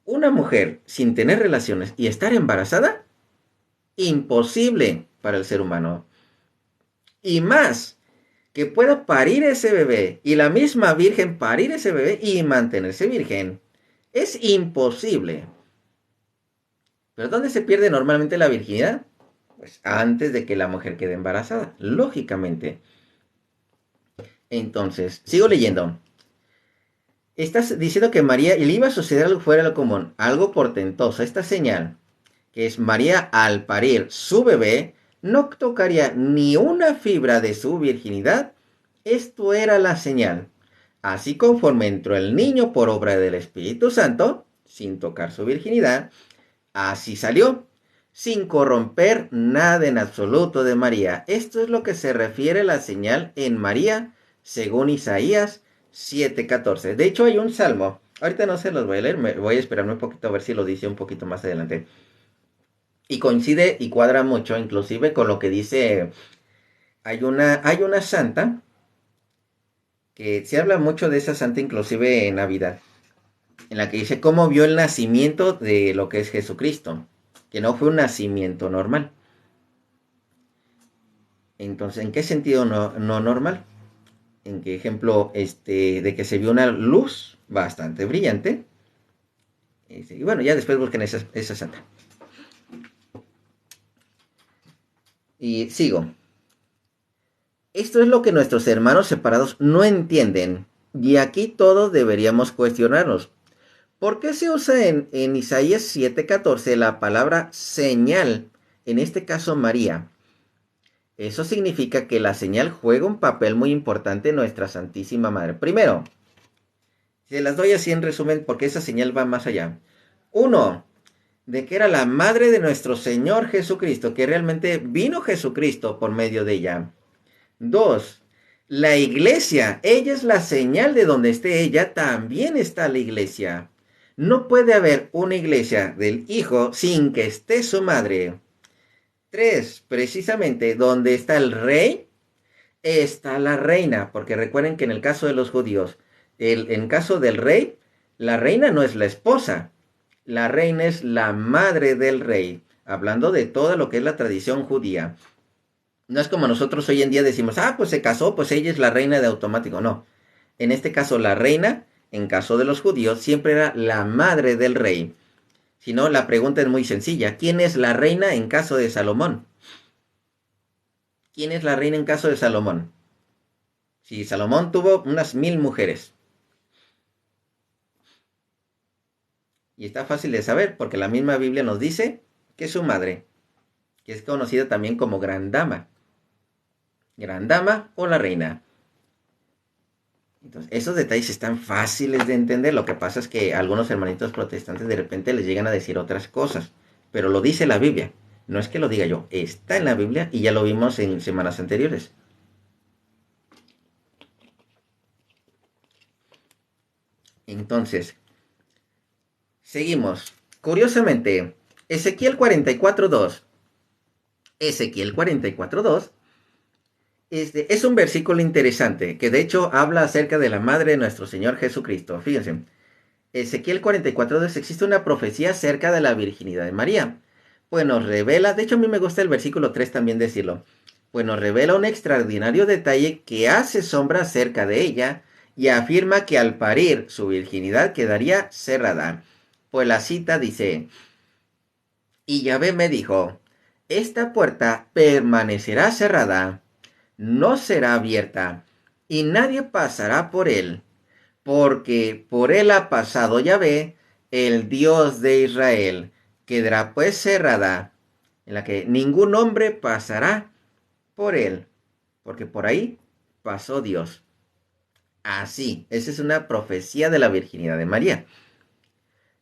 Una mujer sin tener relaciones y estar embarazada, imposible para el ser humano. Y más, que pueda parir ese bebé y la misma virgen parir ese bebé y mantenerse virgen. Es imposible. ¿Pero dónde se pierde normalmente la virginidad? Pues antes de que la mujer quede embarazada, lógicamente. Entonces, sigo leyendo. Estás diciendo que María le iba a suceder algo fuera de lo común, algo portentoso. Esta señal, que es María al parir su bebé, no tocaría ni una fibra de su virginidad. Esto era la señal. Así conforme entró el niño por obra del Espíritu Santo, sin tocar su virginidad, así salió, sin corromper nada en absoluto de María. Esto es lo que se refiere a la señal en María, según Isaías 7:14. De hecho, hay un salmo. Ahorita no se los voy a leer, voy a esperarme un poquito a ver si lo dice un poquito más adelante. Y coincide y cuadra mucho, inclusive con lo que dice, hay una santa, que se habla mucho de esa santa inclusive en Navidad, en la que dice cómo vio el nacimiento de lo que es Jesucristo, que no fue un nacimiento normal. Entonces, ¿en qué sentido no normal? En qué ejemplo, de que se vio una luz bastante brillante, Y bueno, ya después busquen esa santa. Y sigo. Esto es lo que nuestros hermanos separados no entienden. Y aquí todos deberíamos cuestionarnos. ¿Por qué se usa en Isaías 7:14 la palabra señal? En este caso María. Eso significa que la señal juega un papel muy importante en nuestra Santísima Madre. Primero, se las doy así en resumen porque esa señal va más allá. Uno, de que era la madre de nuestro Señor Jesucristo, que realmente vino Jesucristo por medio de ella. Dos, la iglesia, ella es la señal de donde esté ella, también está la iglesia. No puede haber una iglesia del Hijo sin que esté su madre. Tres, precisamente donde está el rey, está la reina, porque recuerden que en el caso de los judíos, en caso del rey, la reina no es la esposa, la reina es la madre del rey, hablando de todo lo que es la tradición judía. No es como nosotros hoy en día decimos, pues se casó, pues ella es la reina de automático. No. En este caso, la reina, en caso de los judíos, siempre era la madre del rey. Si no, la pregunta es muy sencilla. ¿Quién es la reina en caso de Salomón? ¿Quién es la reina en caso de Salomón? Si Salomón tuvo unas 1000 mujeres. Y está fácil de saber, porque la misma Biblia nos dice que es su madre, que es conocida también como Gran Dama. Gran Dama o la reina. Entonces, esos detalles están fáciles de entender. Lo que pasa es que algunos hermanitos protestantes de repente les llegan a decir otras cosas. Pero lo dice la Biblia. No es que lo diga yo. Está en la Biblia y ya lo vimos en semanas anteriores. Entonces, seguimos. Curiosamente, Ezequiel 44:2. Ezequiel 44:2 es un versículo interesante que de hecho habla acerca de la madre de nuestro Señor Jesucristo. Fíjense. Ezequiel 44:2 existe una profecía acerca de la virginidad de María. Pues nos revela, de hecho a mí me gusta el versículo 3 también decirlo, pues nos revela un extraordinario detalle que hace sombra acerca de ella y afirma que al parir su virginidad quedaría cerrada. Pues la cita dice, y Yahvé me dijo, esta puerta permanecerá cerrada, no será abierta, y nadie pasará por él porque por él ha pasado Yahvé, el Dios de Israel. Quedará pues cerrada, en la que ningún hombre pasará por él, porque por ahí pasó Dios. Así, esa es una profecía de la virginidad de María.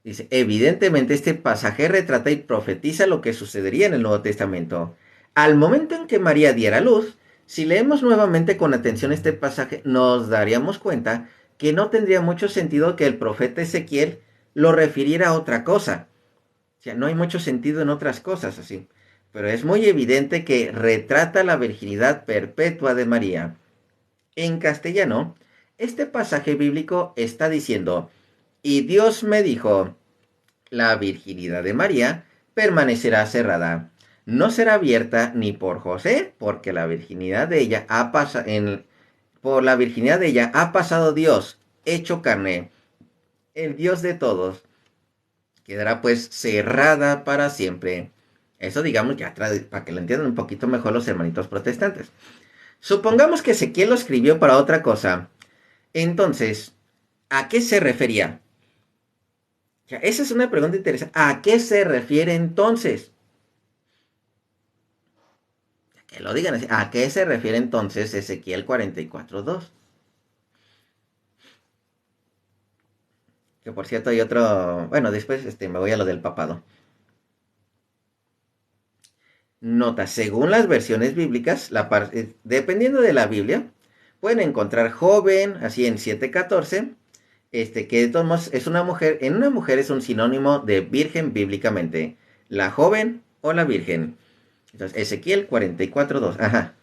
Dice, evidentemente este pasaje retrata y profetiza lo que sucedería en el Nuevo Testamento. Al momento en que María diera luz, si leemos nuevamente con atención este pasaje, nos daríamos cuenta que no tendría mucho sentido que el profeta Ezequiel lo refiriera a otra cosa. O sea, no hay mucho sentido en otras cosas así. Pero es muy evidente que retrata la virginidad perpetua de María. En castellano, este pasaje bíblico está diciendo, y Dios me dijo, la virginidad de María permanecerá cerrada. No será abierta ni por José, porque la virginidad de ella por la virginidad de ella ha pasado Dios, hecho carne, el Dios de todos. Quedará pues cerrada para siempre. Eso digamos ya para que lo entiendan un poquito mejor los hermanitos protestantes. Supongamos que Ezequiel lo escribió para otra cosa. Entonces, ¿a qué se refería? O sea, esa es una pregunta interesante. ¿A qué se refiere entonces? Que lo digan así. ¿A qué se refiere entonces Ezequiel 44:2? Que por cierto hay otro... Bueno, después me voy a lo del papado. Nota, según las versiones bíblicas, dependiendo de la Biblia, pueden encontrar joven, así en 7:14, que de todos modos es una mujer. En una mujer es un sinónimo de virgen bíblicamente. La joven o la virgen. Entonces, Ezequiel 44:2. Ajá.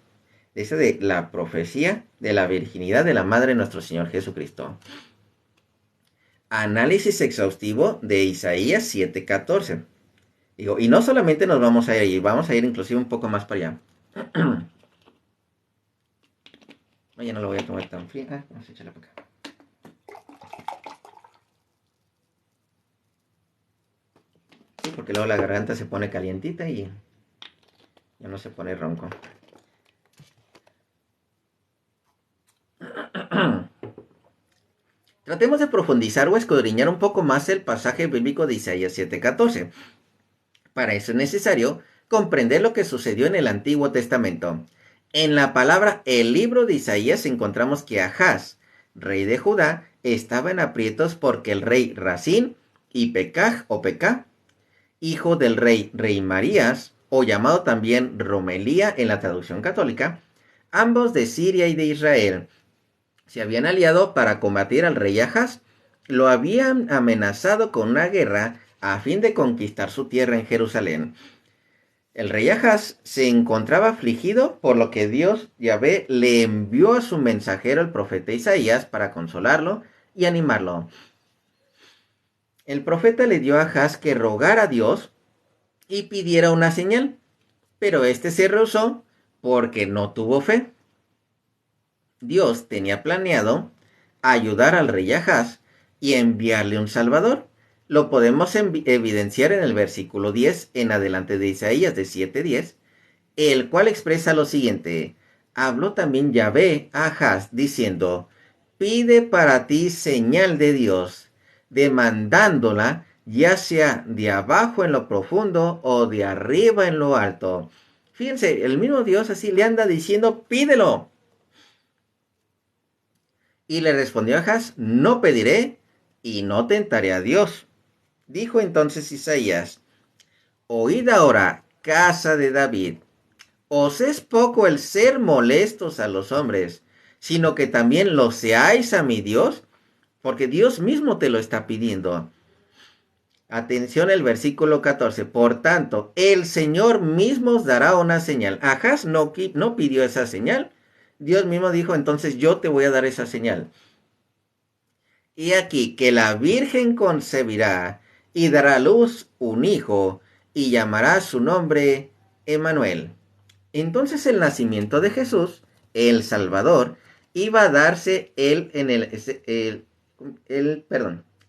Dice de la profecía de la virginidad de la madre de nuestro Señor Jesucristo. Análisis exhaustivo de Isaías 7:14. Digo, y no solamente nos vamos a ir, vamos a ir inclusive un poco más para allá. Ya no lo voy a tomar tan fría. Vamos a echarla para acá. porque luego la garganta se pone calientita y ya no se pone ronco. Tratemos de profundizar o escudriñar un poco más el pasaje bíblico de Isaías 7:14. Para eso es necesario comprender lo que sucedió en el Antiguo Testamento. En la palabra el libro de Isaías encontramos que Ahaz, rey de Judá, estaba en aprietos porque el rey Rasín y Pekaj o Pekah, hijo del rey Marías, o llamado también Romelía en la traducción católica, ambos de Siria y de Israel, se habían aliado para combatir al rey Ahaz. Lo habían amenazado con una guerra a fin de conquistar su tierra en Jerusalén. El rey Ahaz se encontraba afligido, por lo que Dios, Yahvé, le envió a su mensajero, el profeta Isaías, para consolarlo y animarlo. El profeta le dio a Ahaz que rogara a Dios y pidiera una señal, pero este se rehusó porque no tuvo fe. Dios tenía planeado ayudar al rey Ahaz y enviarle un salvador. Lo podemos evidenciar en el versículo 10 en adelante de Isaías de 7:10, el cual expresa lo siguiente: habló también Yahvé a Ahaz diciendo, pide para ti señal de Dios, demandándola ya sea de abajo en lo profundo o de arriba en lo alto. Fíjense, el mismo Dios así le anda diciendo, pídelo. Y le respondió Ahaz, no pediré y no tentaré a Dios. Dijo entonces Isaías, oíd ahora, casa de David, os es poco el ser molestos a los hombres, sino que también lo seáis a mi Dios, porque Dios mismo te lo está pidiendo. Atención el versículo 14, por tanto, el Señor mismo os dará una señal. Ahaz no pidió esa señal. Dios mismo dijo, entonces yo te voy a dar esa señal. Y aquí que la Virgen concebirá y dará a luz un hijo y llamará su nombre Emmanuel. Entonces el nacimiento de Jesús, el Salvador, iba a darse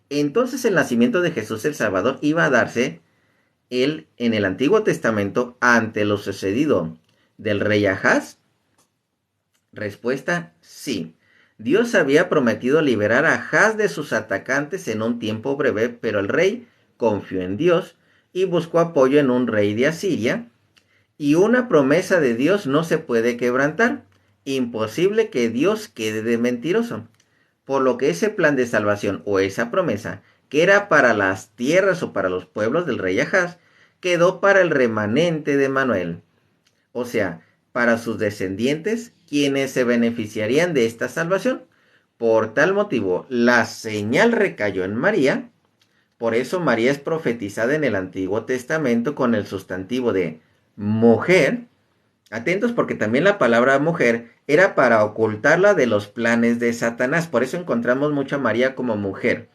Entonces el nacimiento de Jesús el Salvador iba a darse en el Antiguo Testamento ante lo sucedido del rey Ahaz. Respuesta, sí. Dios había prometido liberar a Ahaz de sus atacantes en un tiempo breve, pero el rey confió en Dios y buscó apoyo en un rey de Asiria, y una promesa de Dios no se puede quebrantar. Imposible que Dios quede de mentiroso. Por lo que ese plan de salvación o esa promesa, que era para las tierras o para los pueblos del rey Ahaz, quedó para el remanente de Manuel. O sea, para sus descendientes, quienes se beneficiarían de esta salvación. Por tal motivo, la señal recayó en María. Por eso María es profetizada en el Antiguo Testamento con el sustantivo de mujer. Atentos porque también la palabra mujer era para ocultarla de los planes de Satanás. Por eso encontramos mucho a María como mujer.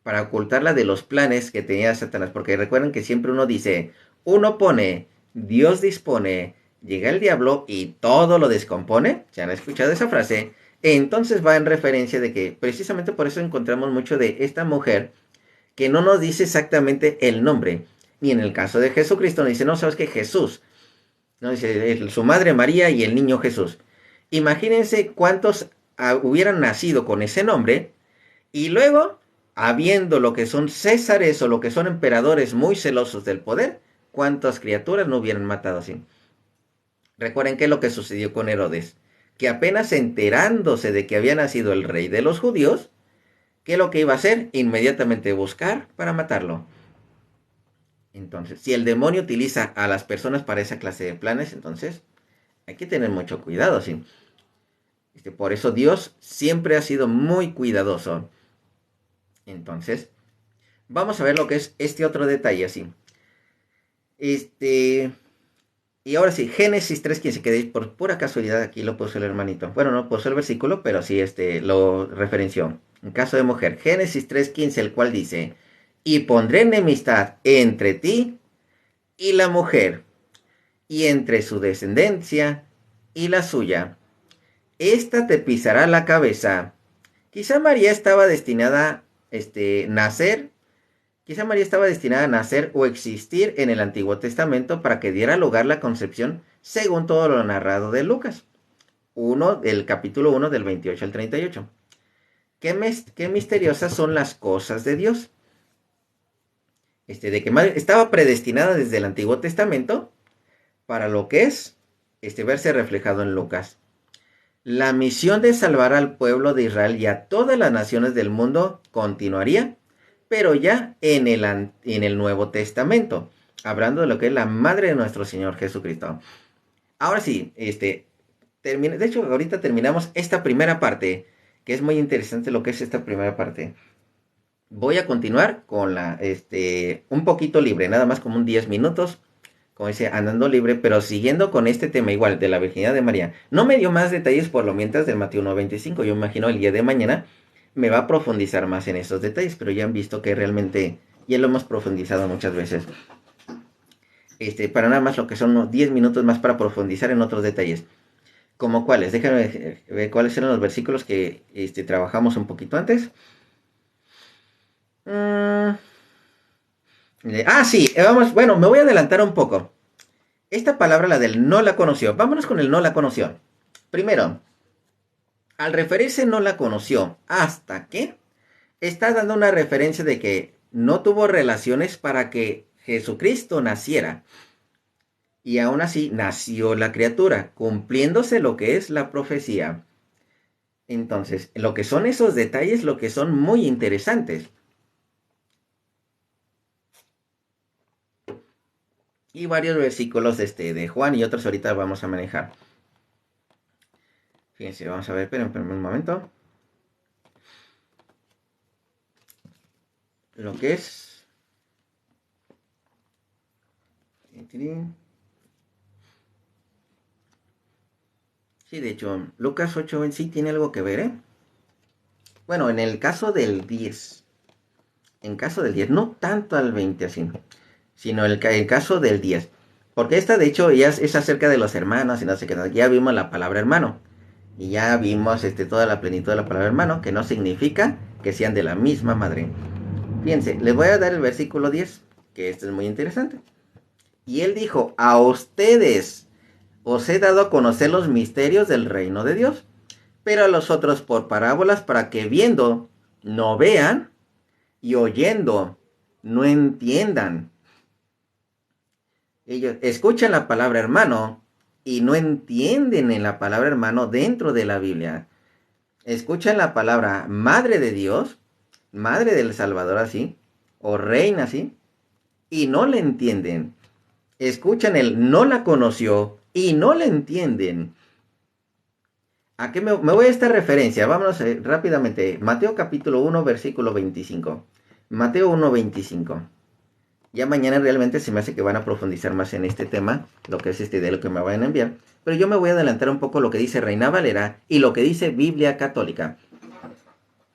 Para ocultarla de los planes que tenía Satanás. Porque recuerden que siempre uno dice, uno pone, Dios dispone, llega el diablo y todo lo descompone. ¿Se han escuchado esa frase? Entonces va en referencia de que precisamente por eso encontramos mucho de esta mujer que no nos dice exactamente el nombre. Ni en el caso de Jesucristo nos dice, no, sabes que Jesús. No dice su madre María y el niño Jesús. Imagínense cuántos hubieran nacido con ese nombre y luego, habiendo lo que son césares o lo que son emperadores muy celosos del poder, cuántas criaturas no hubieran matado así. Recuerden qué es lo que sucedió con Herodes, que apenas enterándose de que había nacido el rey de los judíos, ¿qué es lo que iba a hacer? Inmediatamente buscar para matarlo. Entonces, si el demonio utiliza a las personas para esa clase de planes, entonces hay que tener mucho cuidado, ¿sí? Por eso Dios siempre ha sido muy cuidadoso. Entonces, vamos a ver lo que es este otro detalle, así. Y ahora sí, Génesis 3:15, que por pura casualidad aquí lo puso el hermanito. Bueno, no puso el versículo, pero sí lo referenció. En caso de mujer, Génesis 3:15, el cual dice, y pondré enemistad entre ti y la mujer, y entre su descendencia y la suya. Esta te pisará la cabeza. Quizá María estaba destinada a nacer Quizá María estaba destinada a nacer o existir en el Antiguo Testamento para que diera lugar la concepción según todo lo narrado de Lucas 1, del capítulo 1 del 28 al 38. Qué misteriosas son las cosas de Dios. De que María estaba predestinada desde el Antiguo Testamento para lo que es verse reflejado en Lucas. La misión de salvar al pueblo de Israel y a todas las naciones del mundo continuaría, pero ya en el Nuevo Testamento, hablando de lo que es la madre de nuestro Señor Jesucristo. Ahora sí, de hecho, ahorita terminamos esta primera parte, que es muy interesante lo que es esta primera parte. Voy a continuar con un poquito libre, nada más como un 10 minutos, como dice, andando libre, pero siguiendo con este tema igual de la virginidad de María. No me dio más detalles por lo mientras del Mateo 1.25. Yo imagino el día de mañana me va a profundizar más en esos detalles, pero ya han visto que realmente ya lo hemos profundizado muchas veces. Para nada más lo que son unos 10 minutos más para profundizar en otros detalles. ¿Como cuáles? Déjame ver cuáles eran los versículos que trabajamos un poquito antes. Sí, vamos, bueno, me voy a adelantar un poco. Esta palabra, la del no la conoció. Vámonos con el no la conoció. Primero, al referirse no la conoció, ¿hasta qué? Está dando una referencia de que no tuvo relaciones para que Jesucristo naciera. Y aún así nació la criatura, cumpliéndose lo que es la profecía. Entonces, lo que son esos detalles, lo que son muy interesantes. Y varios versículos de Juan y otros ahorita vamos a manejar. Fíjense, vamos a ver, espérenme un momento. Lo que es... Sí, de hecho, Lucas 8 en sí tiene algo que ver, ¿eh? Bueno, en el caso del 10. En caso del 10, no tanto al 20 así, sino el caso del 10. Porque esta, de hecho, ya es acerca de los hermanos y no sé qué. Ya vimos la palabra hermano. Y ya vimos toda la plenitud de la palabra hermano, que no significa que sean de la misma madre. Fíjense, les voy a dar el versículo 10, que este es muy interesante. Y él dijo, a ustedes os he dado a conocer los misterios del reino de Dios, pero a los otros por parábolas para que viendo no vean y oyendo no entiendan. Ellos escuchan la palabra hermano y no entienden en la palabra hermano dentro de la Biblia. Escuchan la palabra madre de Dios, madre del Salvador así, o reina así, y no le entienden. Escuchan el no la conoció y no le entienden. ¿A qué me voy a esta referencia? Vámonos rápidamente. Mateo capítulo 1, versículo 25. Mateo 1, 25. Ya mañana realmente se me hace que van a profundizar más en este tema, lo que es de lo que me vayan a enviar. Pero yo me voy a adelantar un poco lo que dice Reina Valera y lo que dice Biblia Católica.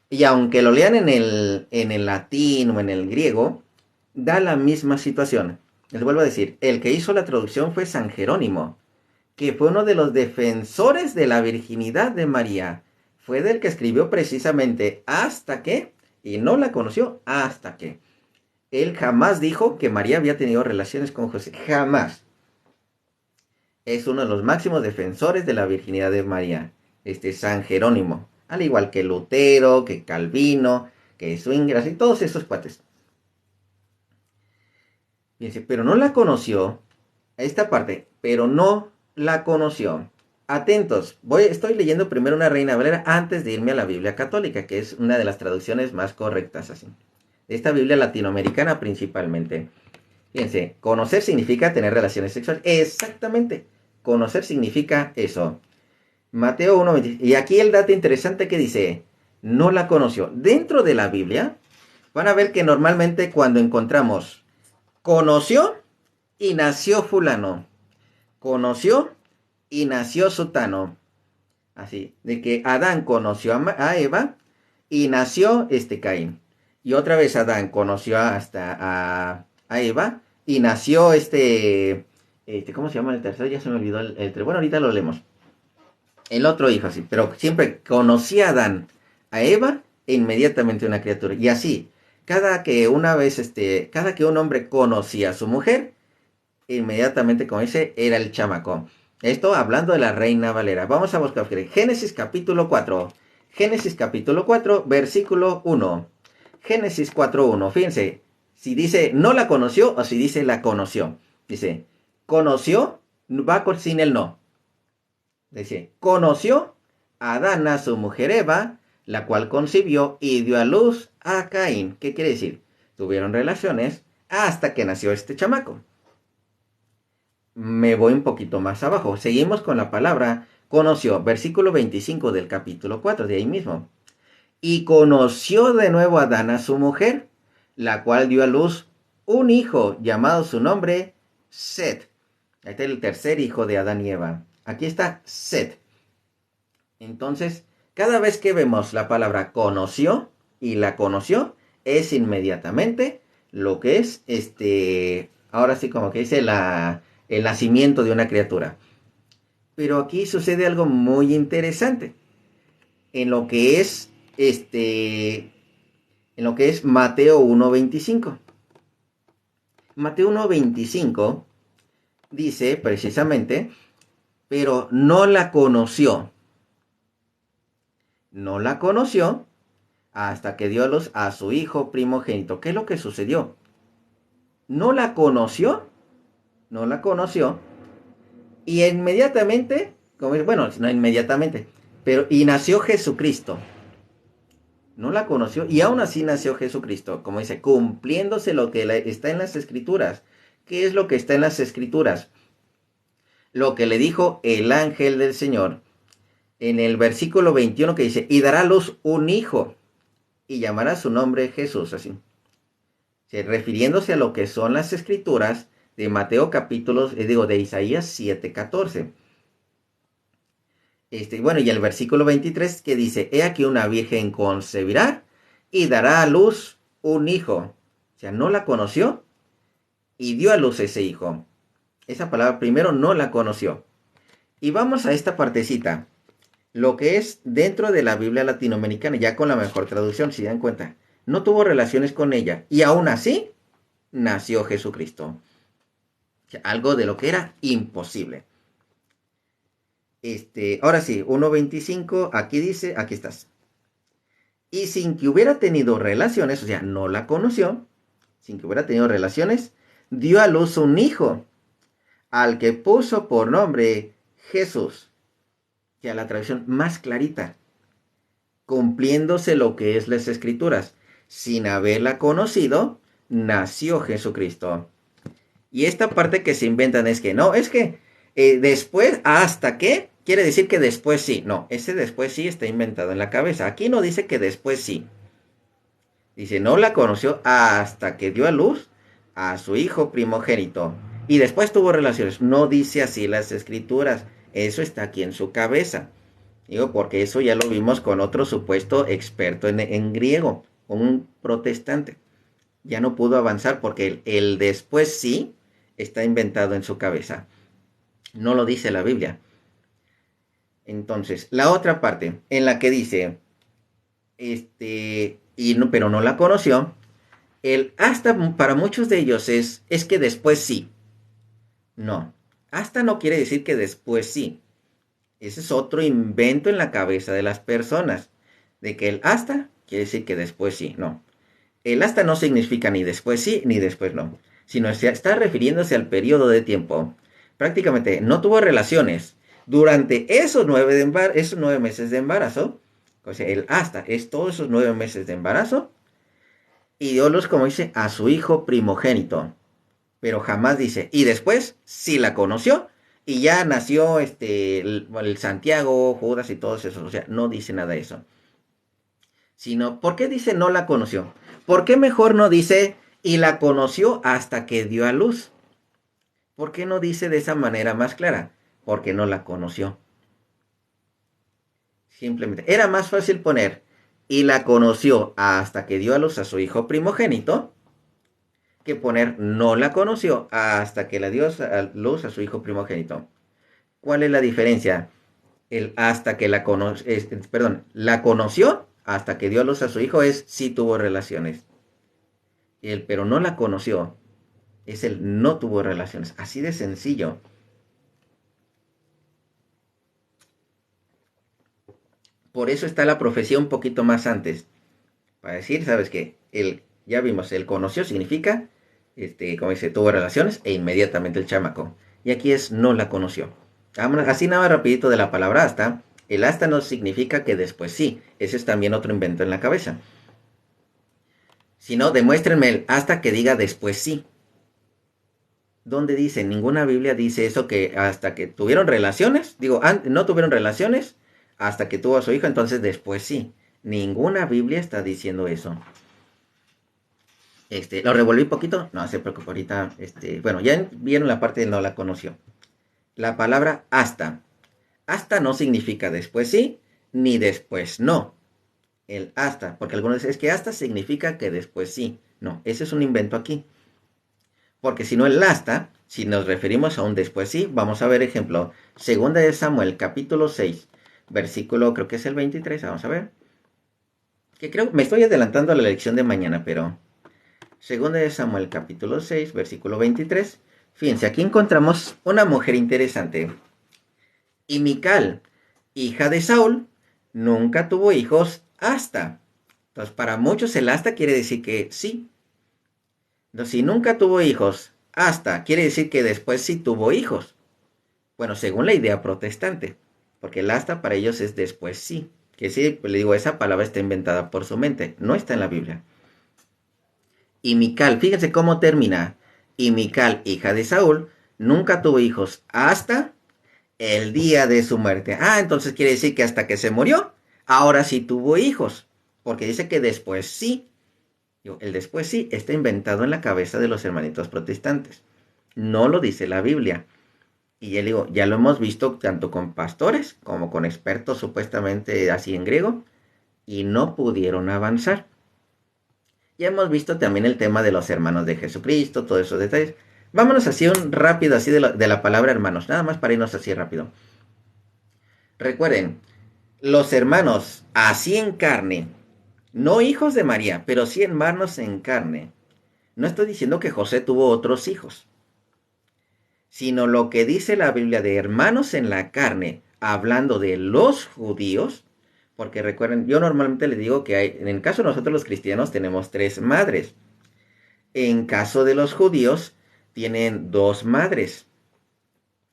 Y aunque lo lean en el latín o en el griego, da la misma situación. Les vuelvo a decir, el que hizo la traducción fue San Jerónimo, que fue uno de los defensores de la virginidad de María. Fue del que escribió precisamente hasta que, y no la conoció hasta que. Él jamás dijo que María había tenido relaciones con José, jamás. Es uno de los máximos defensores de la virginidad de María, San Jerónimo, al igual que Lutero, que Calvino, que Zwingli, y todos esos cuates. Fíjense, pero no la conoció, esta parte, pero no la conoció. Atentos, estoy leyendo primero una Reina Valera antes de irme a la Biblia Católica, que es una de las traducciones más correctas así. Esta Biblia latinoamericana principalmente. Fíjense, conocer significa tener relaciones sexuales. Exactamente, conocer significa eso. Mateo 1, y aquí el dato interesante que dice, no la conoció. Dentro de la Biblia, van a ver que normalmente cuando encontramos conoció y nació fulano, conoció y nació sutano. Así, de que Adán conoció a Eva y nació Caín. Y otra vez Adán conoció a Eva y nació ¿cómo se llama el tercero? Ya se me olvidó bueno, ahorita lo leemos. El otro hijo, sí, pero siempre conocía a Adán, a Eva e inmediatamente una criatura. Y así, cada que un hombre conocía a su mujer, inmediatamente, como dice, era el chamaco. Esto hablando de la Reina Valera. Vamos a buscar Génesis capítulo 4. Génesis capítulo 4, versículo 1. Génesis 4:1. Fíjense, si dice no la conoció o si dice la conoció. Dice, conoció, va sin el no. Dice, conoció a Adán a su mujer Eva, la cual concibió y dio a luz a Caín. ¿Qué quiere decir? Tuvieron relaciones hasta que nació este chamaco. Me voy un poquito más abajo. Seguimos con la palabra conoció, versículo 25 del capítulo 4, de ahí mismo. Y conoció de nuevo a Adán a su mujer, la cual dio a luz un hijo, llamado su nombre Set. Este es el tercer hijo de Adán y Eva. Aquí está Set. Entonces, cada vez que vemos la palabra conoció y la conoció, es inmediatamente lo que es ahora sí como que dice el nacimiento de una criatura. Pero aquí sucede algo muy interesante. En lo que es Mateo 1:25. Mateo 1:25 dice precisamente, pero no la conoció. No la conoció hasta que dio a luz a su hijo primogénito. ¿Qué es lo que sucedió? No la conoció y inmediatamente, bueno, no inmediatamente, pero y nació Jesucristo. No la conoció y aún así nació Jesucristo, como dice, cumpliéndose lo que está en las Escrituras. ¿Qué es lo que está en las Escrituras? Lo que le dijo el ángel del Señor en el versículo 21 que dice, y dará a luz un hijo y llamará su nombre Jesús, así. Refiriéndose a lo que son las Escrituras de Mateo de Isaías 7:14. Bueno, y el versículo 23 que dice, he aquí una virgen concebirá y dará a luz un hijo. O sea, no la conoció y dio a luz ese hijo. Esa palabra primero no la conoció. Y vamos a esta partecita. Lo que es dentro de la Biblia latinoamericana, ya con la mejor traducción, si dan cuenta. No tuvo relaciones con ella y aún así nació Jesucristo. O sea, algo de lo que era imposible. Ahora sí, 1:25, aquí dice, aquí estás. Y sin que hubiera tenido relaciones, o sea, no la conoció, sin que hubiera tenido relaciones, dio a luz un hijo, al que puso por nombre Jesús. Ya la traducción más clarita, cumpliéndose lo que es las Escrituras. Sin haberla conocido, nació Jesucristo. Y esta parte que se inventan es que no, es que después, ¿hasta qué? Quiere decir que después sí. No, ese después sí está inventado en la cabeza. Aquí no dice que después sí. Dice, no la conoció hasta que dio a luz a su hijo primogénito. Y después tuvo relaciones. No dice así las Escrituras. Eso está aquí en su cabeza. Digo, porque eso ya lo vimos con otro supuesto experto en griego, un protestante. Ya no pudo avanzar porque el después sí está inventado en su cabeza. No lo dice la Biblia. Entonces, la otra parte en la que dice, pero no la conoció, hasta para muchos de ellos es que después sí. No, hasta no quiere decir que después sí. Ese es otro invento en la cabeza de las personas, de que el hasta quiere decir que después sí. No, el hasta no significa ni después sí ni después no, sino está refiriéndose al periodo de tiempo. Prácticamente no tuvo relaciones durante esos 9 meses de embarazo. O sea, el hasta es todos esos 9 meses de embarazo. Y dio luz, como dice, a su hijo primogénito. Pero jamás dice, y después sí la conoció. Y ya nació el Santiago, Judas y todos esos. O sea, no dice nada de eso. Sino, ¿por qué dice no la conoció? ¿Por qué mejor no dice y la conoció hasta que dio a luz? ¿Por qué no dice de esa manera más clara? Porque no la conoció. Simplemente, era más fácil poner y la conoció hasta que dio a luz a su hijo primogénito, que poner no la conoció hasta que le dio a luz a su hijo primogénito. ¿Cuál es la diferencia? El hasta que la conoció hasta que dio a luz a su hijo es si tuvo relaciones. El pero no la conoció es el no tuvo relaciones. Así de sencillo. Por eso está la profecía un poquito más antes. Para decir, ¿sabes qué? Ya vimos, el conoció significa, como dice, tuvo relaciones e inmediatamente el chamaco. Y aquí es no la conoció. Así nada más rapidito de la palabra hasta. El hasta no significa que después sí. Ese es también otro invento en la cabeza. Si no, demuéstrenme el hasta que diga después sí. ¿Dónde dice? Ninguna Biblia dice eso que hasta que tuvieron relaciones. Digo, no tuvieron relaciones hasta que tuvo a su hijo, entonces después sí. Ninguna Biblia está diciendo eso. Lo revolví poquito, no se preocupe ahorita, bueno, ya vieron la parte de no la conoció. La palabra hasta. Hasta no significa después sí, ni después no. El hasta, porque algunos dicen, es que hasta significa que después sí. No, ese es un invento aquí. Porque si no el hasta, si nos referimos a un después sí, vamos a ver ejemplo. Segunda de Samuel, capítulo 6, versículo, creo que es el 23, vamos a ver. Que creo, me estoy adelantando a la lección de mañana, pero Segunda de Samuel capítulo 6, versículo 23. Fíjense, aquí encontramos una mujer interesante. Y Mical, hija de Saúl, nunca tuvo hijos hasta. Entonces, para muchos el hasta quiere decir que sí. Entonces, si nunca tuvo hijos hasta, quiere decir que después sí tuvo hijos. Bueno, según la idea protestante. Porque el hasta para ellos es después sí. Que sí, pues le digo, esa palabra está inventada por su mente. No está en la Biblia. Y Mical, fíjense cómo termina. Y Mical, hija de Saúl, nunca tuvo hijos hasta el día de su muerte. Entonces quiere decir que hasta que se murió, ahora sí tuvo hijos. Porque dice que después sí. El después sí está inventado en la cabeza de los hermanitos protestantes. No lo dice la Biblia. Y ya digo, ya lo hemos visto tanto con pastores como con expertos supuestamente así en griego. Y no pudieron avanzar. Ya hemos visto también el tema de los hermanos de Jesucristo, todos esos detalles. Vámonos así un rápido así de la palabra hermanos, nada más para irnos así rápido. Recuerden, los hermanos así en carne, no hijos de María, pero sí hermanos en carne. No estoy diciendo que José tuvo otros hijos, sino lo que dice la Biblia de hermanos en la carne, hablando de los judíos. Porque recuerden, yo normalmente les digo que en el caso de nosotros los cristianos tenemos 3 madres. En caso de los judíos, tienen 2 madres.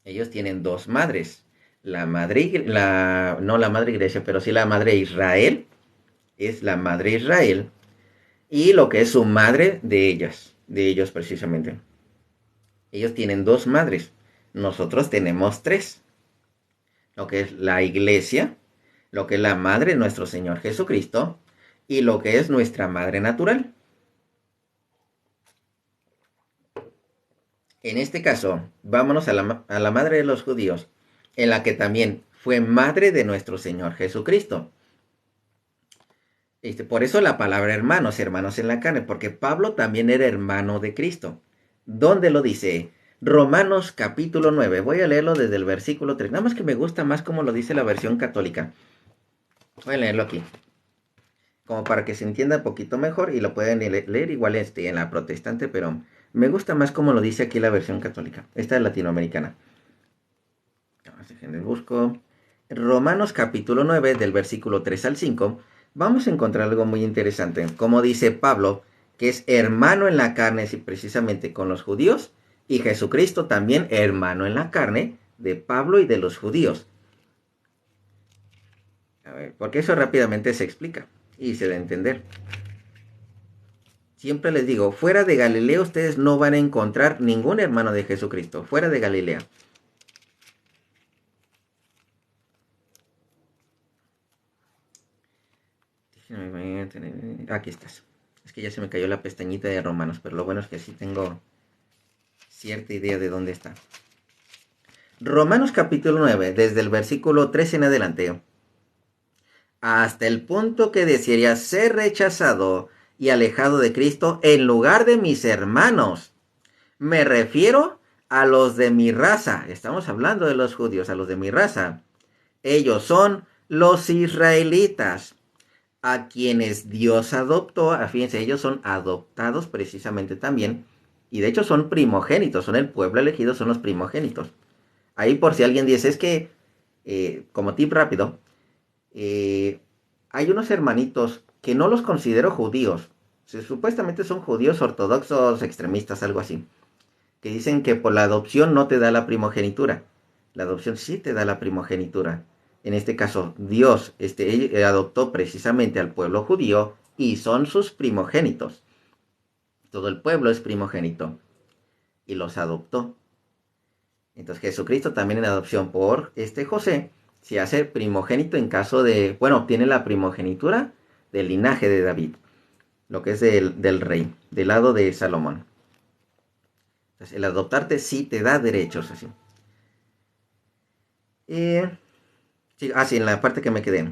Ellos tienen 2 madres. No la madre iglesia, pero sí la madre Israel. Es la madre Israel. Y lo que es su madre de ellos precisamente. Ellos tienen 2 madres. Nosotros tenemos 3. Lo que es la iglesia, lo que es la madre de nuestro Señor Jesucristo y lo que es nuestra madre natural. En este caso, vámonos a la madre de los judíos, en la que también fue madre de nuestro Señor Jesucristo. Por eso la palabra hermanos en la carne, porque Pablo también era hermano de Cristo. ¿Dónde lo dice? Romanos capítulo 9. Voy a leerlo desde el versículo 3. Nada más que me gusta más como lo dice la versión católica. Voy a leerlo aquí. Como para que se entienda un poquito mejor y lo pueden leer igual en la protestante, pero me gusta más como lo dice aquí la versión católica. Esta es latinoamericana. Déjenme busco. Romanos capítulo 9 del versículo 3 al 5. Vamos a encontrar algo muy interesante. Como dice Pablo, que es hermano en la carne, precisamente con los judíos, y Jesucristo también hermano en la carne de Pablo y de los judíos. A ver, porque eso rápidamente se explica y se da a entender. Siempre les digo, fuera de Galilea ustedes no van a encontrar ningún hermano de Jesucristo, fuera de Galilea. Aquí estás. Es que ya se me cayó la pestañita de Romanos, pero lo bueno es que sí tengo cierta idea de dónde está. Romanos capítulo 9, desde el versículo 13 en adelante, hasta el punto que desearía ser rechazado y alejado de Cristo en lugar de mis hermanos. Me refiero a los de mi raza. Estamos hablando de los judíos, a los de mi raza. Ellos son los israelitas, a quienes Dios adoptó. Fíjense, ellos son adoptados precisamente también. Y de hecho son primogénitos, son el pueblo elegido, son los primogénitos. Ahí por si alguien dice, es que, como tip rápido, hay unos hermanitos que no los considero judíos. Supuestamente son judíos ortodoxos, extremistas, algo así. Que dicen que por la adopción no te da la primogenitura. La adopción sí te da la primogenitura. En este caso, Dios adoptó precisamente al pueblo judío y son sus primogénitos. Todo el pueblo es primogénito y los adoptó. Entonces Jesucristo también en adopción por José se hace primogénito en caso de, bueno, obtiene la primogenitura del linaje de David, lo que es del rey, del lado de Salomón. Entonces el adoptarte sí te da derechos así. Sí, en la parte que me quedé.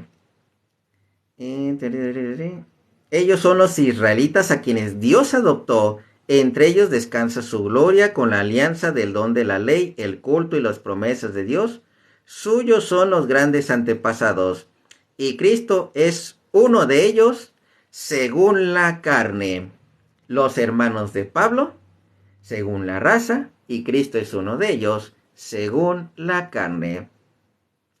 Ellos son los israelitas a quienes Dios adoptó. Entre ellos descansa su gloria con la alianza del don de la ley, el culto y las promesas de Dios. Suyos son los grandes antepasados. Y Cristo es uno de ellos según la carne. Los hermanos de Pablo, según la raza. Y Cristo es uno de ellos según la carne.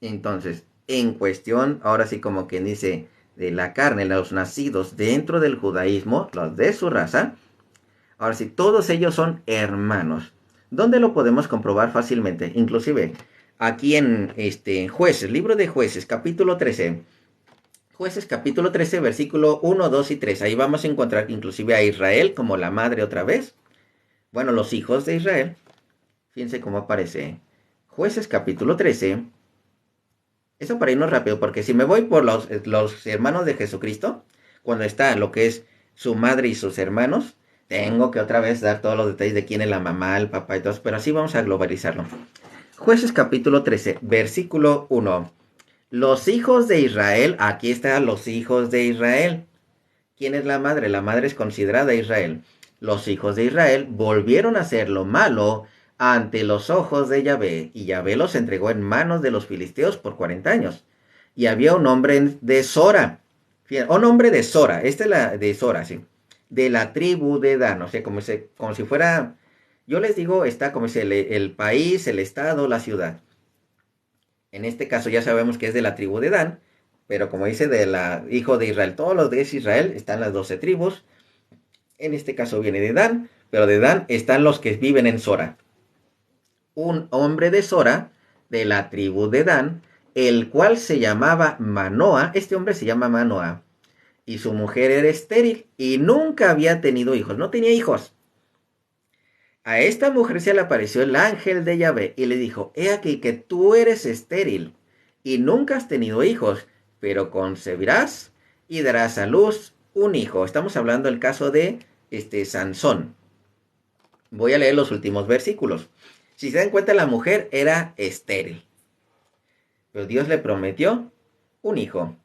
Entonces, en cuestión, ahora sí como quien dice, de la carne, los nacidos dentro del judaísmo, los de su raza, ahora sí, todos ellos son hermanos. ¿Dónde lo podemos comprobar fácilmente? Inclusive, aquí en Jueces, libro de Jueces, capítulo 13. Jueces, capítulo 13, versículo 1, 2 y 3. Ahí vamos a encontrar inclusive a Israel como la madre otra vez. Bueno, los hijos de Israel. Fíjense cómo aparece. Jueces, capítulo 13. Eso para irnos rápido, porque si me voy por los hermanos de Jesucristo, cuando está lo que es su madre y sus hermanos, tengo que otra vez dar todos los detalles de quién es la mamá, el papá y todo, pero así vamos a globalizarlo. Jueces capítulo 13, versículo 1. Los hijos de Israel, aquí están los hijos de Israel. ¿Quién es la madre? La madre es considerada Israel. Los hijos de Israel volvieron a hacer lo malo ante los ojos de Yahvé, y Yahvé los entregó en manos de los filisteos por 40 años. Y había un hombre de Sora, un hombre de Sora, esta es la de Sora, sí, de la tribu de Dan, o sea, como si fuera, yo les digo, está como si el país, el estado, la ciudad. En este caso ya sabemos que es de la tribu de Dan, pero como dice de la hijo de Israel, todos los de Israel están las 12 tribus. En este caso viene de Dan, pero de Dan están los que viven en Sora. Un hombre de Sora, de la tribu de Dan, el cual se llamaba Manoa. Este hombre se llama Manoa. Y su mujer era estéril y nunca había tenido hijos. No tenía hijos. A esta mujer se le apareció el ángel de Yahvé y le dijo, he aquí que tú eres estéril y nunca has tenido hijos, pero concebirás y darás a luz un hijo. Estamos hablando del caso de Sansón. Voy a leer los últimos versículos. Si se dan cuenta, la mujer era estéril, pero Dios le prometió un hijo.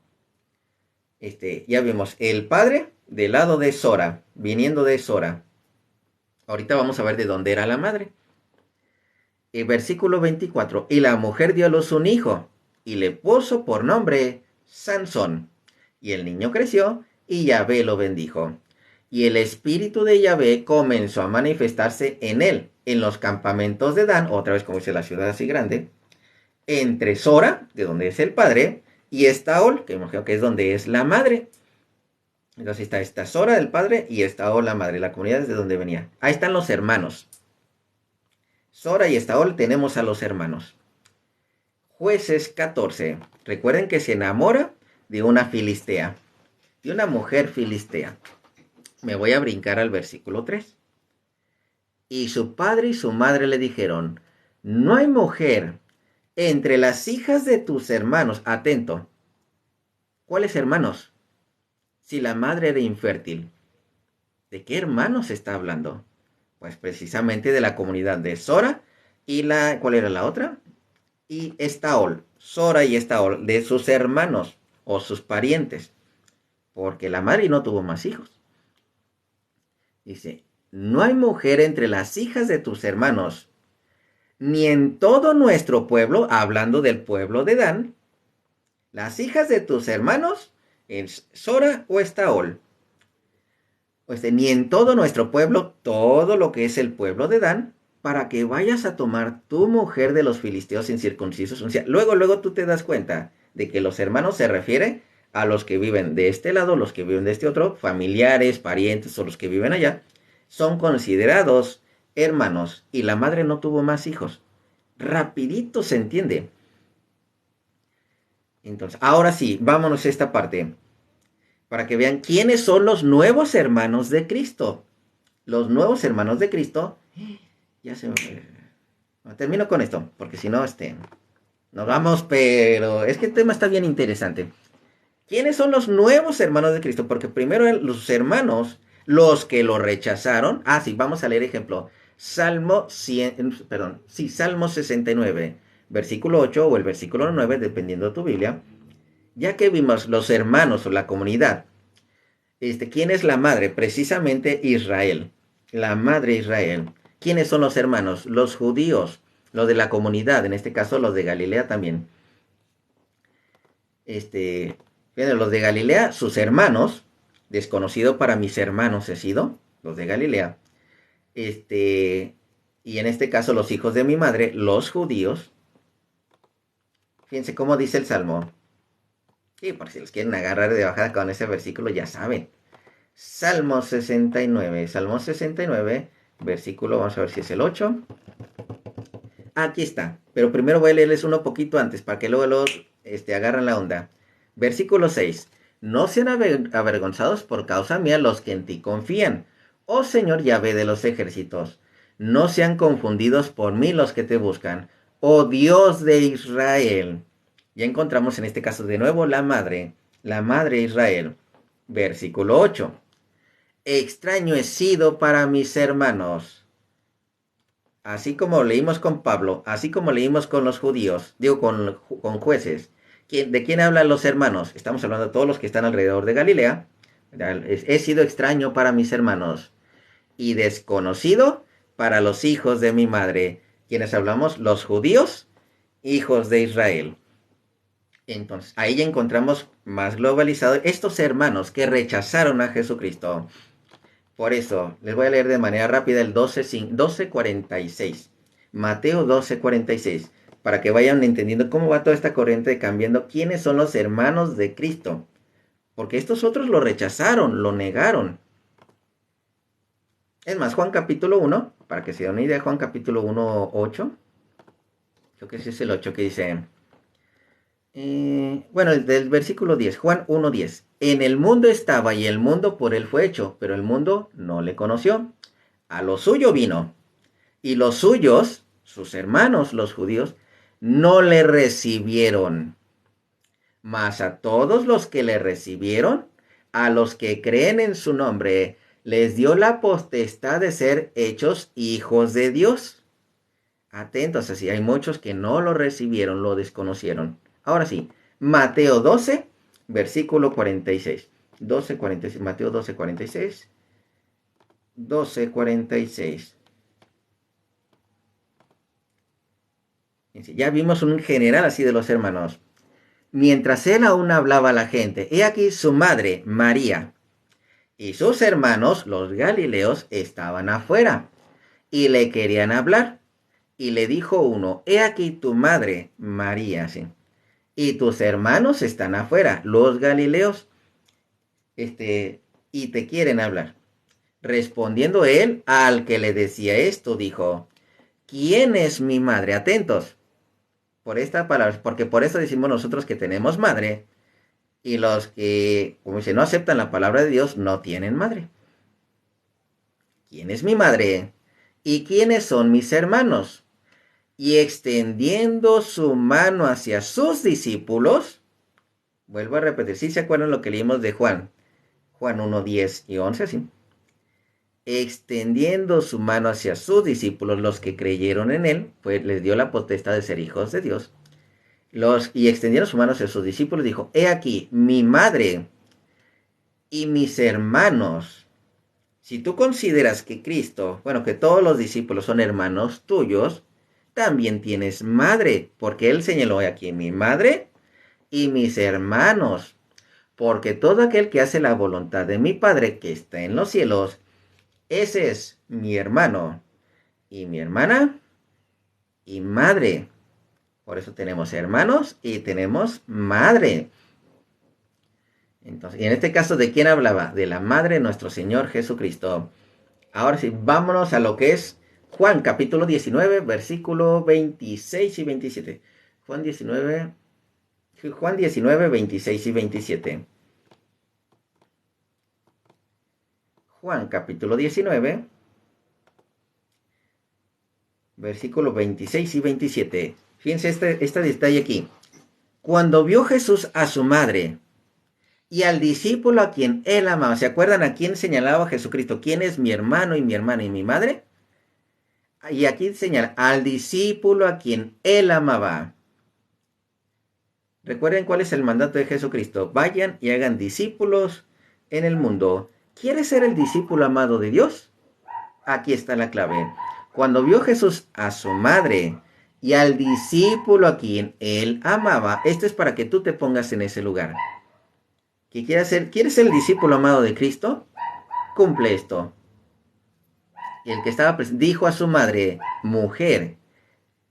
Ya vimos el padre del lado de Sora, viniendo de Sora. Ahorita vamos a ver de dónde era la madre. El versículo 24. Y la mujer dio a luz un hijo y le puso por nombre Sansón. Y el niño creció y Yahvé lo bendijo. Y el espíritu de Yahvé comenzó a manifestarse en él, en los campamentos de Dan, otra vez como dice la ciudad así grande, entre Sora, de donde es el padre, y Estaol, que imagino que es donde es la madre. Entonces está esta Sora del padre y Estaol la madre, la comunidad es de donde venía. Ahí están los hermanos. Sora y Estaol tenemos a los hermanos. Jueces 14. Recuerden que se enamora de una filistea, de una mujer filistea. Me voy a brincar al versículo 3. Y su padre y su madre le dijeron, no hay mujer entre las hijas de tus hermanos. Atento. ¿Cuáles hermanos? Si la madre era infértil. ¿De qué hermanos está hablando? Pues precisamente de la comunidad de Sora y ¿cuál era la otra? Y Estaol. Sora y Estaol, de sus hermanos o sus parientes. Porque la madre no tuvo más hijos. Dice, no hay mujer entre las hijas de tus hermanos, ni en todo nuestro pueblo, hablando del pueblo de Dan, las hijas de tus hermanos en Sora o Estaol, ni en todo nuestro pueblo, todo lo que es el pueblo de Dan, para que vayas a tomar tu mujer de los filisteos incircuncisos. O sea, luego tú te das cuenta de que los hermanos se refiere a los que viven de este lado, los que viven de este otro, familiares, parientes o los que viven allá, son considerados hermanos y la madre no tuvo más hijos. Rapidito se entiende. Entonces, ahora sí, vámonos a esta parte para que vean quiénes son los nuevos hermanos de Cristo. Los nuevos hermanos de Cristo. Ya se me... Termino con esto, porque si no, nos vamos, pero es que el tema está bien interesante. ¿Quiénes son los nuevos hermanos de Cristo? Porque primero los hermanos, los que lo rechazaron. Ah, sí, vamos a leer ejemplo. Salmo 69, versículo 8 o el versículo 9, dependiendo de tu Biblia. Ya que vimos los hermanos o la comunidad, ¿quién es la madre? Precisamente Israel, la madre Israel. ¿Quiénes son los hermanos? Los judíos, los de la comunidad, en este caso los de Galilea también. Los de Galilea, sus hermanos, desconocido para mis hermanos he sido, los de Galilea. Y en este caso los hijos de mi madre, los judíos. Fíjense cómo dice el Salmo. Sí, por si los quieren agarrar de bajada con ese versículo, ya saben. Salmo 69, versículo, vamos a ver si es el 8. Aquí está, pero primero voy a leerles uno poquito antes, para que luego agarren la onda. Versículo 6. No sean avergonzados por causa mía los que en ti confían. Oh Señor Yahvé de los ejércitos, no sean confundidos por mí los que te buscan. Oh Dios de Israel. Ya encontramos en este caso de nuevo la madre Israel. Versículo 8. Extraño he sido para mis hermanos. Así como leímos con Pablo, así como leímos con los judíos, con jueces. ¿De quién hablan los hermanos? Estamos hablando de todos los que están alrededor de Galilea. He sido extraño para mis hermanos y desconocido para los hijos de mi madre. ¿Quiénes hablamos? Los judíos, hijos de Israel. Entonces, ahí ya encontramos más globalizado estos hermanos que rechazaron a Jesucristo. Por eso, les voy a leer de manera rápida el 12:46. Mateo 12:46. Para que vayan entendiendo cómo va toda esta corriente cambiando quiénes son los hermanos de Cristo. Porque estos otros lo rechazaron, lo negaron. Es más, Juan capítulo 1, para que se den una idea, Juan capítulo 1, 8. Creo que ese es el 8 que dice... del versículo 10, Juan 1:10. En el mundo estaba y el mundo por él fue hecho, pero el mundo no le conoció. A lo suyo vino. Y los suyos, sus hermanos, los judíos, no le recibieron. Mas a todos los que le recibieron, a los que creen en su nombre, les dio la potestad de ser hechos hijos de Dios. Atentos, así hay muchos que no lo recibieron, lo desconocieron. Ahora sí, Mateo 12, versículo 46. 12:46, Mateo 12:46. 12:46. Ya vimos un general así de los hermanos. Mientras él aún hablaba a la gente, he aquí su madre, María, y sus hermanos, los galileos, estaban afuera, y le querían hablar. Y le dijo uno, he aquí tu madre, María, sí, y tus hermanos están afuera, los galileos, y te quieren hablar. Respondiendo él al que le decía esto, dijo, ¿quién es mi madre? Atentos por esta palabra, porque por eso decimos nosotros que tenemos madre, y los que, como dice, no aceptan la palabra de Dios, no tienen madre. ¿Quién es mi madre? ¿Y quiénes son mis hermanos? Y extendiendo su mano hacia sus discípulos, vuelvo a repetir, si se acuerdan lo que leímos de Juan 1, 10 y 11, así. Extendiendo su mano hacia sus discípulos, los que creyeron en él, pues les dio la potestad de ser hijos de Dios. Y extendieron su mano hacia sus discípulos, dijo, he aquí mi madre y mis hermanos. Si tú consideras que Cristo, que todos los discípulos son hermanos tuyos, también tienes madre, porque él señaló aquí mi madre y mis hermanos. porque todo aquel que hace la voluntad de mi Padre que está en los cielos, ese es mi hermano y mi hermana y madre. Por eso tenemos hermanos y tenemos madre. Entonces, y en este caso, ¿de quién hablaba? De la madre de nuestro Señor Jesucristo. Ahora sí, vámonos a lo que es Juan capítulo 19, versículo 26 y 27. Juan 19, 26 y 27. Juan capítulo 19, versículo 26 y 27. Fíjense este detalle aquí. Cuando vio Jesús a su madre y al discípulo a quien él amaba, ¿se acuerdan a quién señalaba Jesucristo? ¿Quién es mi hermano y mi hermana y mi madre? Y aquí señala al discípulo a quien él amaba. Recuerden cuál es el mandato de Jesucristo. Vayan y hagan discípulos en el mundo. ¿Quieres ser el discípulo amado de Dios? Aquí está la clave. Cuando vio Jesús a su madre y al discípulo a quien él amaba, esto es para que tú te pongas en ese lugar. ¿Qué quieres ser el discípulo amado de Cristo? Cumple esto. Y el que estaba presente dijo a su madre: mujer,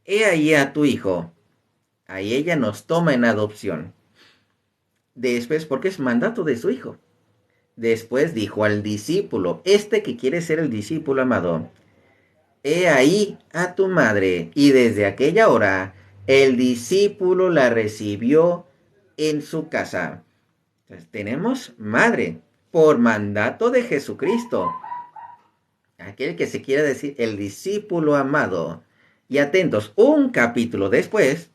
he ahí a tu hijo. Ahí ella nos toma en adopción. Después, porque es mandato de su hijo. Después dijo al discípulo, este que quiere ser el discípulo amado: he ahí a tu madre. Y desde aquella hora, el discípulo la recibió en su casa. Entonces, tenemos madre por mandato de Jesucristo. Aquel que se quiere decir el discípulo amado. Y atentos, un capítulo después,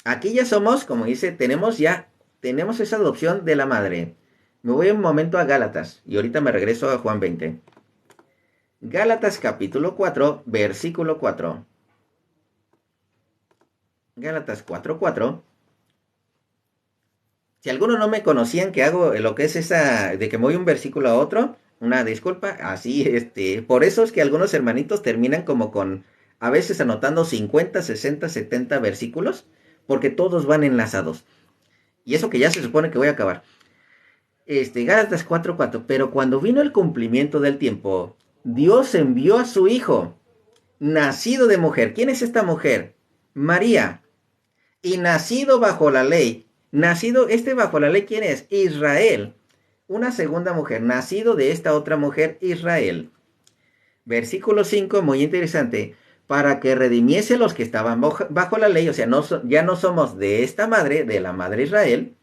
aquí ya somos, como dice, tenemos esa adopción de la madre. Me voy un momento a Gálatas y ahorita me regreso a Juan 20. Gálatas capítulo 4, versículo 4. Gálatas 4:4. Si algunos no me conocían que hago lo que es esa, de que me voy un versículo a otro, una disculpa, así, por eso es que algunos hermanitos terminan como con, a veces anotando 50, 60, 70 versículos, porque todos van enlazados. Y eso que ya se supone que voy a acabar. Gálatas 4:4, pero cuando vino el cumplimiento del tiempo, Dios envió a su hijo, nacido de mujer. ¿Quién es esta mujer? María. Y nacido bajo la ley. Nacido, bajo la ley, ¿quién es? Israel. Una segunda mujer, nacido de esta otra mujer, Israel. Versículo 5, muy interesante. Para que redimiese a los que estaban bajo la ley, o sea, ya no somos de esta madre, de la madre Israel,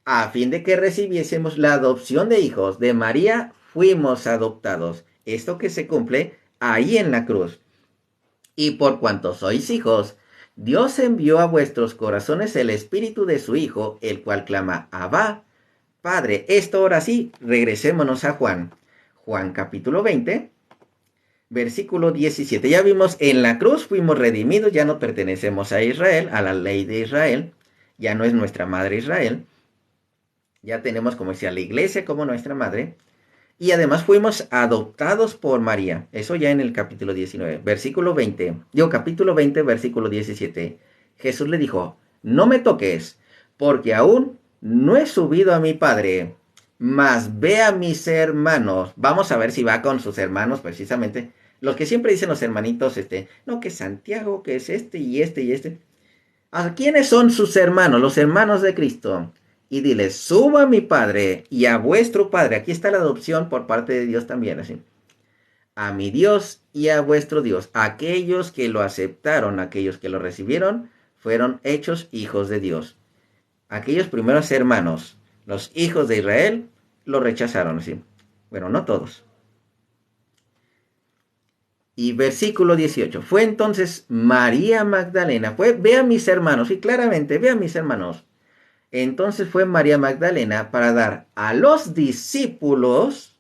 a fin de que recibiésemos la adopción de hijos. De María fuimos adoptados. Esto que se cumple ahí en la cruz. Y por cuanto sois hijos, Dios envió a vuestros corazones el espíritu de su Hijo, el cual clama: Abba, Padre. Esto ahora sí, regresémonos a Juan. Juan capítulo 20, versículo 17. Ya vimos, en la cruz fuimos redimidos, ya no pertenecemos a Israel, a la ley de Israel. Ya no es nuestra madre Israel. Ya tenemos, como decía, la iglesia como nuestra madre. Y además fuimos adoptados por María. Eso ya en el capítulo 19. Capítulo 20, versículo 17. Jesús le dijo: no me toques, porque aún no he subido a mi Padre, mas ve a mis hermanos. Vamos a ver si va con sus hermanos, precisamente. Los que siempre dicen los hermanitos, no, que Santiago, que es y este. ¿A quiénes son sus hermanos? Los hermanos de Cristo. Y dile: suba a mi Padre y a vuestro Padre. Aquí está la adopción por parte de Dios también, así. A mi Dios y a vuestro Dios. Aquellos que lo aceptaron, aquellos que lo recibieron, fueron hechos hijos de Dios. Aquellos primeros hermanos, los hijos de Israel, lo rechazaron, así. Bueno, no todos. Y versículo 18. Fue entonces María Magdalena. Ve a mis hermanos. Y claramente, ve a mis hermanos. Entonces fue María Magdalena para dar a los discípulos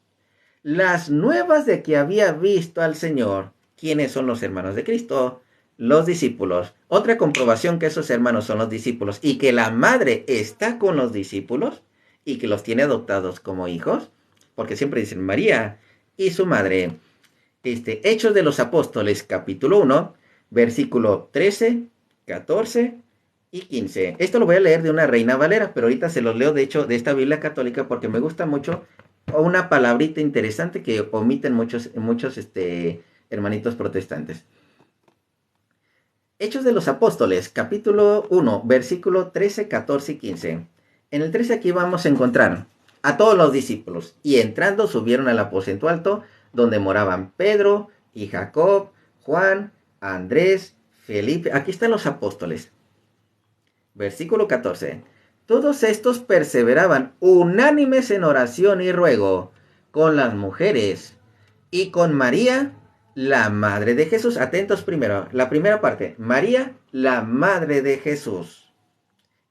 las nuevas de que había visto al Señor. ¿Quiénes son los hermanos de Cristo? Los discípulos. Otra comprobación que esos hermanos son los discípulos y que la madre está con los discípulos y que los tiene adoptados como hijos, porque siempre dicen María y su madre. Hechos de los Apóstoles, capítulo 1, versículo 13, 14 y 15. Esto lo voy a leer de una Reina Valera, pero ahorita se los leo, de hecho, de esta Biblia católica, porque me gusta mucho una palabrita interesante que omiten muchos hermanitos protestantes. Hechos de los Apóstoles, capítulo 1, versículo 13, 14 y 15. En el 13 aquí vamos a encontrar a todos los discípulos, y entrando subieron al aposento alto, donde moraban Pedro y Jacob, Juan, Andrés, Felipe. Aquí están los apóstoles. Versículo 14. Todos estos perseveraban unánimes en oración y ruego con las mujeres y con María, la madre de Jesús. Atentos primero, la primera parte, María, la madre de Jesús.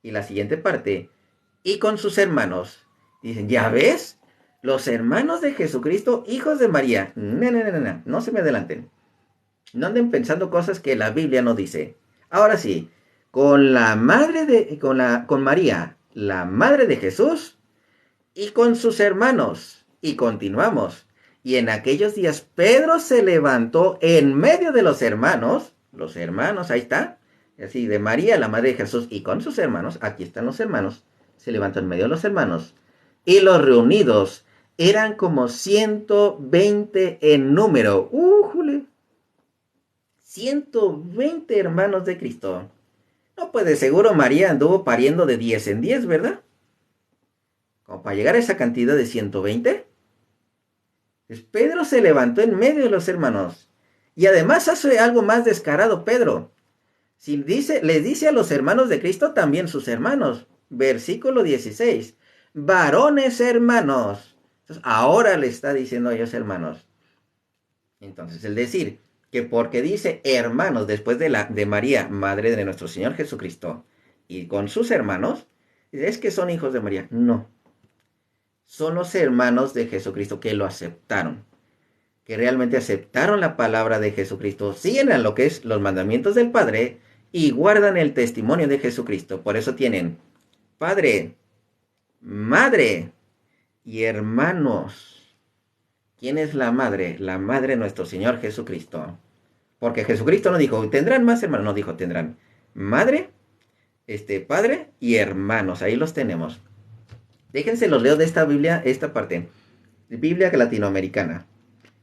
Y la siguiente parte, y con sus hermanos. Dicen, ¿ya ves? Los hermanos de Jesucristo, hijos de María. No se me adelanten. No anden pensando cosas que la Biblia no dice. Ahora sí, con María, la madre de Jesús, y con sus hermanos. Y continuamos. Y en aquellos días Pedro se levantó en medio de los hermanos, ahí está, así de María, la madre de Jesús, y con sus hermanos, aquí están los hermanos, se levantó en medio de los hermanos, y los reunidos eran como 120 en número. ¡Jule! 120 hermanos de Cristo. No, pues de seguro María anduvo pariendo de 10 en 10, ¿verdad? Como para llegar a esa cantidad de 120. Pues Pedro se levantó en medio de los hermanos. Y además hace algo más descarado Pedro. Si les dice a los hermanos de Cristo, también sus hermanos. Versículo 16. Varones hermanos. Entonces, ahora le está diciendo a ellos hermanos. Entonces, el decir que porque dice hermanos después de María, madre de nuestro Señor Jesucristo, y con sus hermanos, es que son hijos de María. No. Son los hermanos de Jesucristo que lo aceptaron, que realmente aceptaron la palabra de Jesucristo, siguen a lo que es los mandamientos del Padre y guardan el testimonio de Jesucristo. Por eso tienen Padre, Madre y hermanos. ¿Quién es la madre? La madre de nuestro Señor Jesucristo. Porque Jesucristo no dijo, tendrán más hermanos, no dijo, tendrán madre, padre y hermanos. Ahí los tenemos. Déjense los leo de esta Biblia, esta parte, Biblia latinoamericana,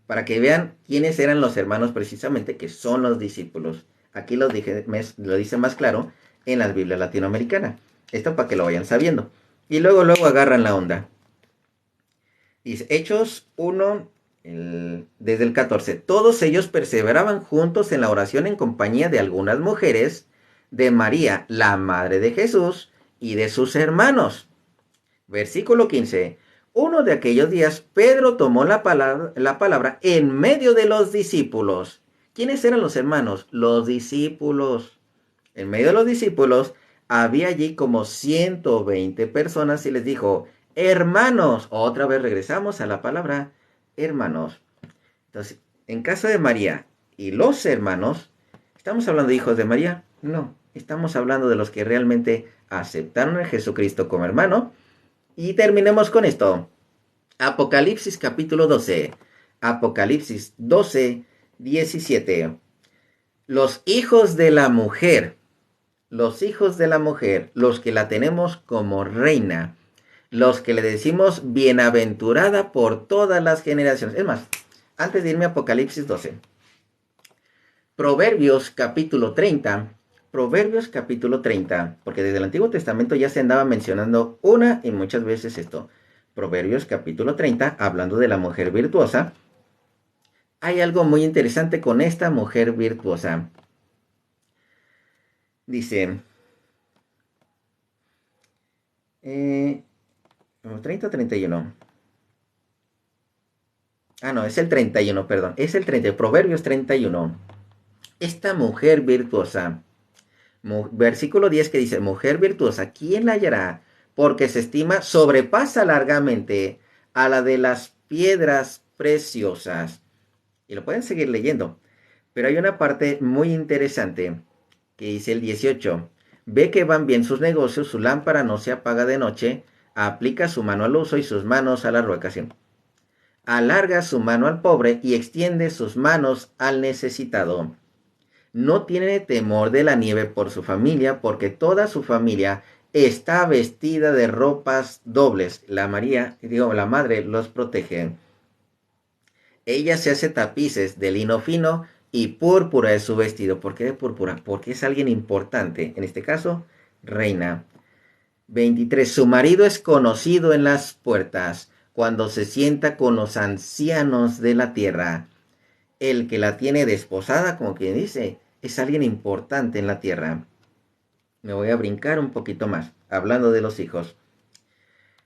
para que vean quiénes eran los hermanos precisamente, que son los discípulos. Aquí lo dice más claro en la Biblia latinoamericana. Esto para que lo vayan sabiendo. Y luego agarran la onda. Dice, Hechos 1, desde el 14. Todos ellos perseveraban juntos en la oración en compañía de algunas mujeres, de María, la madre de Jesús, y de sus hermanos. Versículo 15. Uno de aquellos días, Pedro tomó la palabra en medio de los discípulos. ¿Quiénes eran los hermanos? Los discípulos. En medio de los discípulos había allí como 120 personas y les dijo, hermanos. Otra vez regresamos a la palabra hermanos. Entonces, en caso de María y los hermanos, ¿estamos hablando de hijos de María? No, estamos hablando de los que realmente aceptaron a Jesucristo como hermano. Y terminemos con esto. Apocalipsis capítulo 12. Apocalipsis 12, 17. Los hijos de la mujer, los que la tenemos como reina, los que le decimos bienaventurada por todas las generaciones. Es más, antes de irme a Apocalipsis 12. Proverbios capítulo 30. Proverbios capítulo 30, porque desde el Antiguo Testamento ya se andaba mencionando una y muchas veces esto. Proverbios capítulo 30, hablando de la mujer virtuosa. Hay algo muy interesante con esta mujer virtuosa. Dice, 30 o 31. No, es el 31, perdón. Es el 30, Proverbios 31. Esta mujer virtuosa. Versículo 10 que dice, mujer virtuosa, ¿quién la hallará? Porque se estima, sobrepasa largamente a la de las piedras preciosas. Y lo pueden seguir leyendo. Pero hay una parte muy interesante que dice el 18. Ve que van bien sus negocios, su lámpara no se apaga de noche, aplica su mano al uso y sus manos a la ruecación. Alarga su mano al pobre y extiende sus manos al necesitado. No tiene temor de la nieve por su familia, porque toda su familia está vestida de ropas dobles. La la madre los protege. Ella se hace tapices de lino fino y púrpura es su vestido. ¿Por qué de púrpura? Porque es alguien importante. En este caso, reina. 23. Su marido es conocido en las puertas cuando se sienta con los ancianos de la tierra. El que la tiene desposada, como quien dice, es alguien importante en la tierra. Me voy a brincar un poquito más, hablando de los hijos.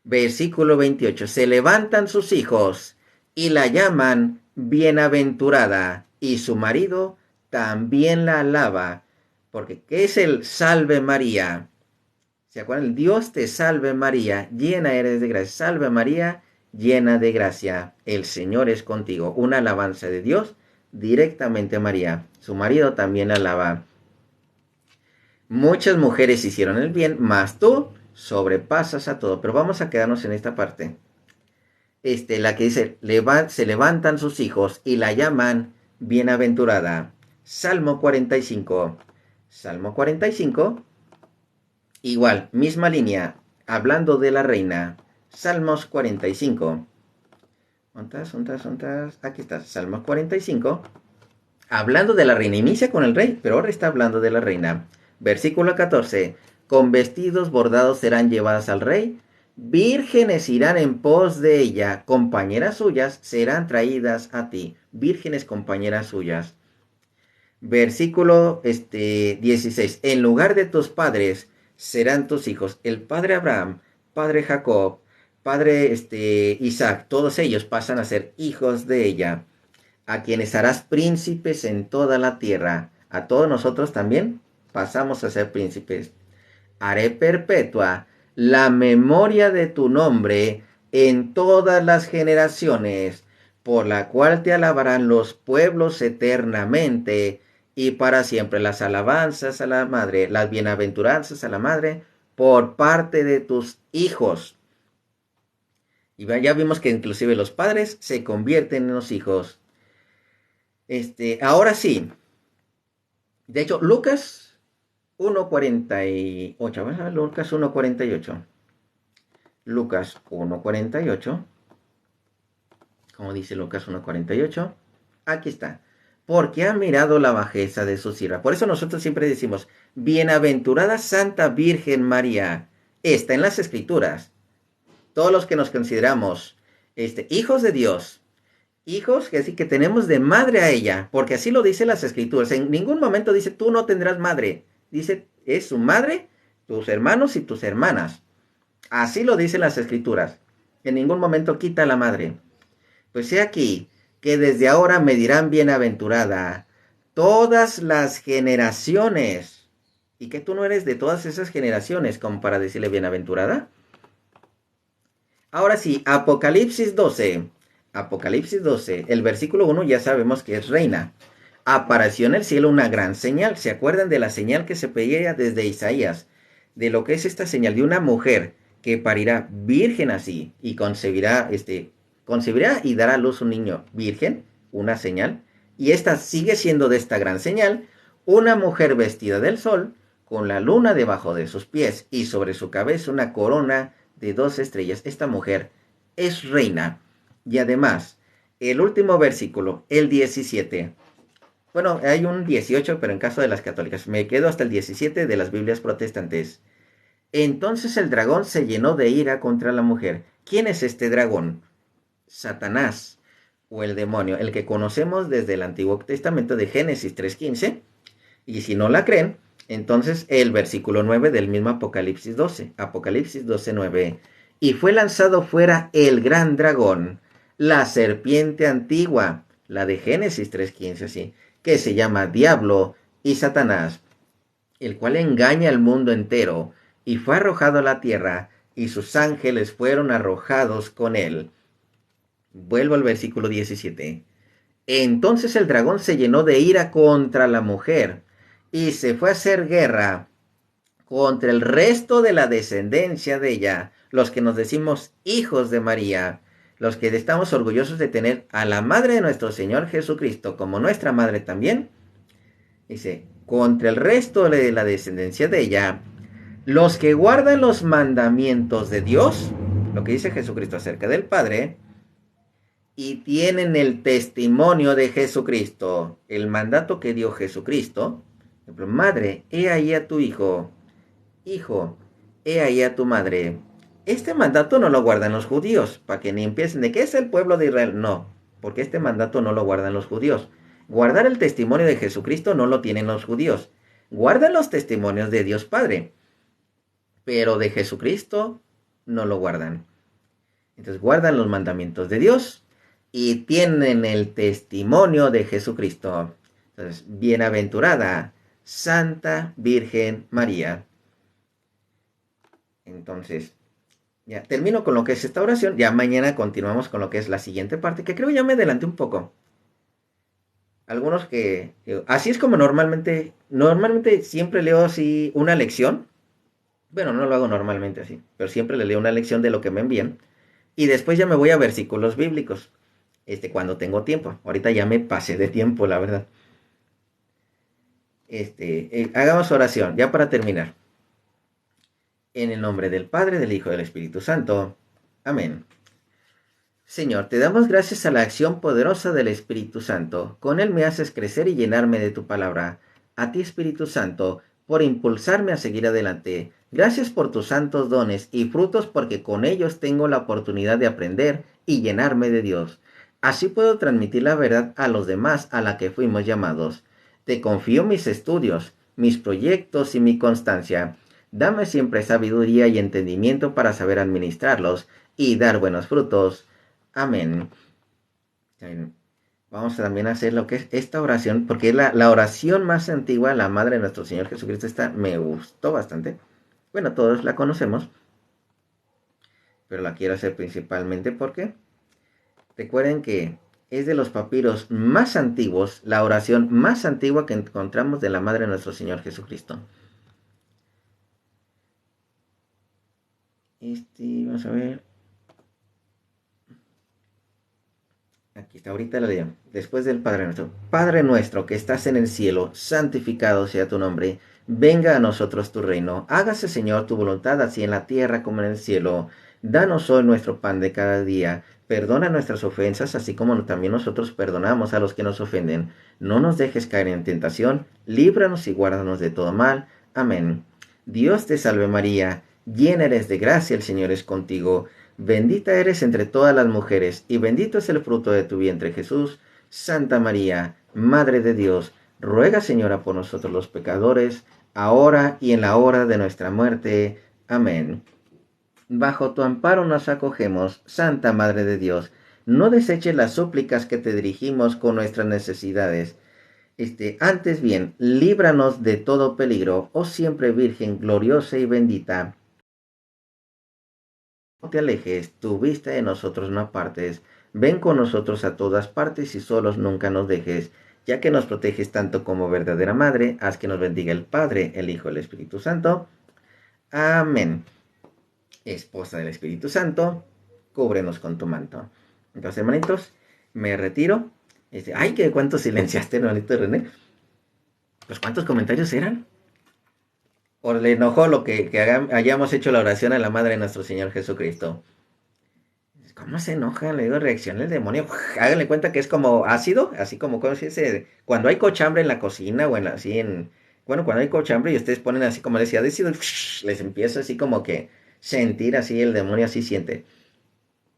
Versículo 28. Se levantan sus hijos y la llaman bienaventurada, y su marido también la alaba. Porque, ¿qué es el salve María? ¿Se acuerdan? Dios te salve María, llena eres de gracia. Salve María, llena de gracia. El Señor es contigo. Una alabanza de Dios directamente a María. Su marido también la alaba. Muchas mujeres hicieron el bien, mas tú sobrepasas a todo. Pero vamos a quedarnos en esta parte. La que dice, se levantan sus hijos y la llaman bienaventurada. Salmo 45. Salmo 45. Igual, misma línea, hablando de la reina. Salmos 45. ¿Ontas? Aquí está, Salmos 45. Hablando de la reina, inicia con el rey, pero ahora está hablando de la reina. Versículo 14. Con vestidos bordados serán llevadas al rey. Vírgenes irán en pos de ella. Compañeras suyas serán traídas a ti. Vírgenes compañeras suyas. Versículo 16. En lugar de tus padres serán tus hijos. El padre Abraham, padre Jacob, padre Isaac, todos ellos pasan a ser hijos de ella, a quienes harás príncipes en toda la tierra. A todos nosotros también pasamos a ser príncipes. Haré perpetua la memoria de tu nombre en todas las generaciones, por la cual te alabarán los pueblos eternamente y para siempre. Las alabanzas a la madre, las bienaventuranzas a la madre por parte de tus hijos. Y ya vimos que inclusive los padres se convierten en los hijos. Ahora sí. De hecho, Lucas 1.48. Vamos a ver Lucas 1.48. Lucas 1.48. Como dice Lucas 1.48. Aquí está. Porque ha mirado la bajeza de su sierva. Por eso nosotros siempre decimos, bienaventurada Santa Virgen María. Está en las Escrituras. Todos los que nos consideramos hijos de Dios, hijos que sí que tenemos de madre a ella, porque así lo dicen las Escrituras. En ningún momento dice, tú no tendrás madre. Dice, es su madre, tus hermanos y tus hermanas. Así lo dicen las Escrituras. En ningún momento quita la madre. Pues he aquí que desde ahora me dirán bienaventurada todas las generaciones. ¿Y que tú no eres de todas esas generaciones como para decirle bienaventurada? Ahora sí, Apocalipsis 12. Apocalipsis 12, el versículo 1 ya sabemos que es reina. Apareció en el cielo una gran señal. ¿Se acuerdan de la señal que se pedía desde Isaías? De lo que es esta señal de una mujer que parirá virgen así y concebirá y dará a luz un niño virgen, una señal. Y esta sigue siendo de esta gran señal, una mujer vestida del sol, con la luna debajo de sus pies y sobre su cabeza una corona de 2 estrellas. Esta mujer es reina. Y además, el último versículo, el 17. Bueno, hay un 18, pero en caso de las católicas. Me quedo hasta el 17 de las Biblias protestantes. Entonces el dragón se llenó de ira contra la mujer. ¿Quién es este dragón? Satanás, o el demonio, el que conocemos desde el Antiguo Testamento de Génesis 3.15. Y si no la creen, entonces el versículo 9 del mismo Apocalipsis 12. Apocalipsis 12:9. Y fue lanzado fuera el gran dragón, la serpiente antigua, la de Génesis 3.15, así, que se llama Diablo y Satanás, el cual engaña al mundo entero, y fue arrojado a la tierra, y sus ángeles fueron arrojados con él. Vuelvo al versículo 17. Entonces el dragón se llenó de ira contra la mujer, y se fue a hacer guerra contra el resto de la descendencia de ella, los que nos decimos hijos de María, los que estamos orgullosos de tener a la madre de nuestro Señor Jesucristo como nuestra madre también. Dice, contra el resto de la descendencia de ella, los que guardan los mandamientos de Dios, lo que dice Jesucristo acerca del Padre, y tienen el testimonio de Jesucristo, el mandato que dio Jesucristo. Por ejemplo, madre, he ahí a tu hijo. Hijo, he ahí a tu madre. Este mandato no lo guardan los judíos, para que ni empiecen de qué es el pueblo de Israel. No, porque este mandato no lo guardan los judíos. Guardar el testimonio de Jesucristo no lo tienen los judíos. Guardan los testimonios de Dios Padre, pero de Jesucristo no lo guardan. Entonces guardan los mandamientos de Dios y tienen el testimonio de Jesucristo. Entonces, bienaventurada, Santa Virgen María. Entonces, ya termino con lo que es esta oración. Ya mañana continuamos con lo que es la siguiente parte, que creo ya me adelanté un poco. Algunos que... Así es como normalmente siempre leo así una lección. Bueno, no lo hago normalmente así, pero siempre le leo una lección de lo que me envían. Y después ya me voy a versículos bíblicos. Cuando tengo tiempo. Ahorita ya me pasé de tiempo, la verdad. Hagamos oración, ya para terminar. En el nombre del Padre, del Hijo y del Espíritu Santo. Amén. Señor, te damos gracias a la acción poderosa del Espíritu Santo. Con él me haces crecer y llenarme de tu palabra. A ti, Espíritu Santo, por impulsarme a seguir adelante. Gracias por tus santos dones y frutos, porque con ellos tengo la oportunidad de aprender y llenarme de Dios. Así puedo transmitir la verdad a los demás a la que fuimos llamados. Te confío mis estudios, mis proyectos y mi constancia. Dame siempre sabiduría y entendimiento para saber administrarlos y dar buenos frutos. Amén. Vamos a también hacer lo que es esta oración, porque es la oración más antigua, la Madre de nuestro Señor Jesucristo. Esta me gustó bastante. Bueno, todos la conocemos, pero la quiero hacer principalmente porque recuerden que es de los papiros más antiguos, la oración más antigua que encontramos de la Madre de nuestro Señor Jesucristo. Vamos a ver. Aquí está, ahorita la leo. Después del Padre Nuestro. Padre nuestro que estás en el cielo, santificado sea tu nombre. Venga a nosotros tu reino. Hágase, Señor, tu voluntad, así en la tierra como en el cielo. Danos hoy nuestro pan de cada día. Perdona nuestras ofensas, así como también nosotros perdonamos a los que nos ofenden. No nos dejes caer en tentación. Líbranos y guárdanos de todo mal. Amén. Dios te salve María, llena eres de gracia, el Señor es contigo. Bendita eres entre todas las mujeres, y bendito es el fruto de tu vientre, Jesús. Santa María, Madre de Dios, ruega, Señora, por nosotros los pecadores, ahora y en la hora de nuestra muerte. Amén. Bajo tu amparo nos acogemos, Santa Madre de Dios. No deseches las súplicas que te dirigimos con nuestras necesidades. Antes bien, líbranos de todo peligro, oh siempre Virgen gloriosa y bendita. No te alejes, tu vista de nosotros no apartes. Ven con nosotros a todas partes y solos nunca nos dejes. Ya que nos proteges tanto como verdadera Madre, haz que nos bendiga el Padre, el Hijo y el Espíritu Santo. Amén. Esposa del Espíritu Santo, cúbrenos con tu manto. Entonces, hermanitos, me retiro. Ay, que cuánto silenciaste, hermanito René. Pues, ¿cuántos comentarios eran? ¿O le enojó lo que hayamos hecho la oración a la Madre de nuestro Señor Jesucristo? ¿Cómo se enoja? Le digo, reacciona el demonio. Háganle cuenta que es como ácido, así como cuando hay cochambre en la cocina o cuando hay cochambre y ustedes ponen así como decía, ácido, les empieza así como que sentir así, el demonio así siente.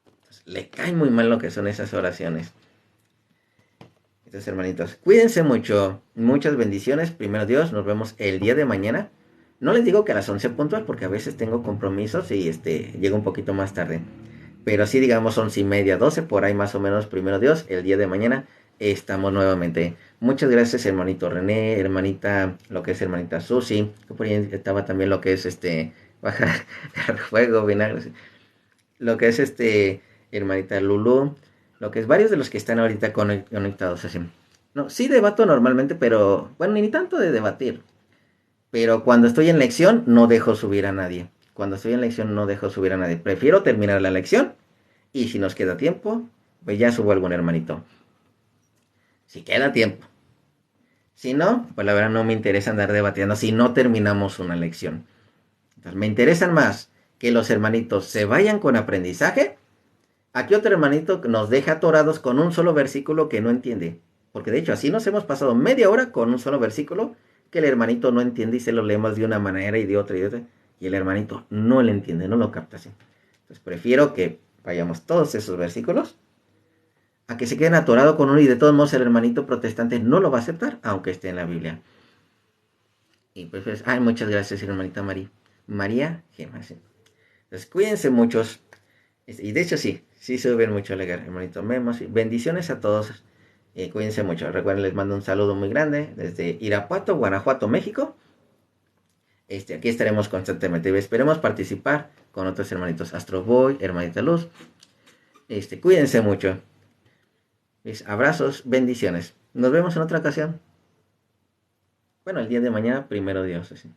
Entonces, le cae muy mal lo que son esas oraciones. Entonces, hermanitos, cuídense mucho. Muchas bendiciones. Primero Dios, nos vemos el día de mañana. No les digo que a las 11 puntual porque a veces tengo compromisos y llego un poquito más tarde. Pero sí, digamos 11:30, 12, por ahí más o menos, primero Dios, el día de mañana estamos nuevamente. Muchas gracias, hermanito René, lo que es hermanita Susi, que por ahí estaba también lo que es bajar el fuego, vinagre, lo que es hermanita Lulu, lo que es varios de los que están ahorita conectados así. No, sí debato normalmente, pero bueno, ni tanto de debatir. Pero cuando estoy en lección, no dejo subir a nadie. Prefiero terminar la lección. Y si nos queda tiempo, pues ya subo algún hermanito. Si queda tiempo. Si no, pues la verdad no me interesa andar debatiendo si no terminamos una lección. Entonces, me interesan más que los hermanitos se vayan con aprendizaje. Aquí otro hermanito nos deja atorados con un solo versículo que no entiende. Porque de hecho así nos hemos pasado media hora con un solo versículo que el hermanito no entiende y se lo leemos de una manera y de otra y de otra. Y el hermanito no le entiende, no lo capta así. Entonces prefiero que vayamos todos esos versículos a que se queden atorados con uno y de todos modos el hermanito protestante no lo va a aceptar, aunque esté en la Biblia. Y pues ay, muchas gracias, hermanita María. María Gema, sí. Entonces, cuídense muchos. Y de hecho, sí, sí suben mucho a legar, hermanito Memos. Bendiciones a todos. Cuídense mucho. Recuerden, les mando un saludo muy grande desde Irapuato, Guanajuato, México. Aquí estaremos constantemente. Esperemos participar con otros hermanitos. Astro Boy, hermanita Luz. Cuídense mucho. Abrazos, bendiciones. Nos vemos en otra ocasión. Bueno, el día de mañana, primero Dios. Así.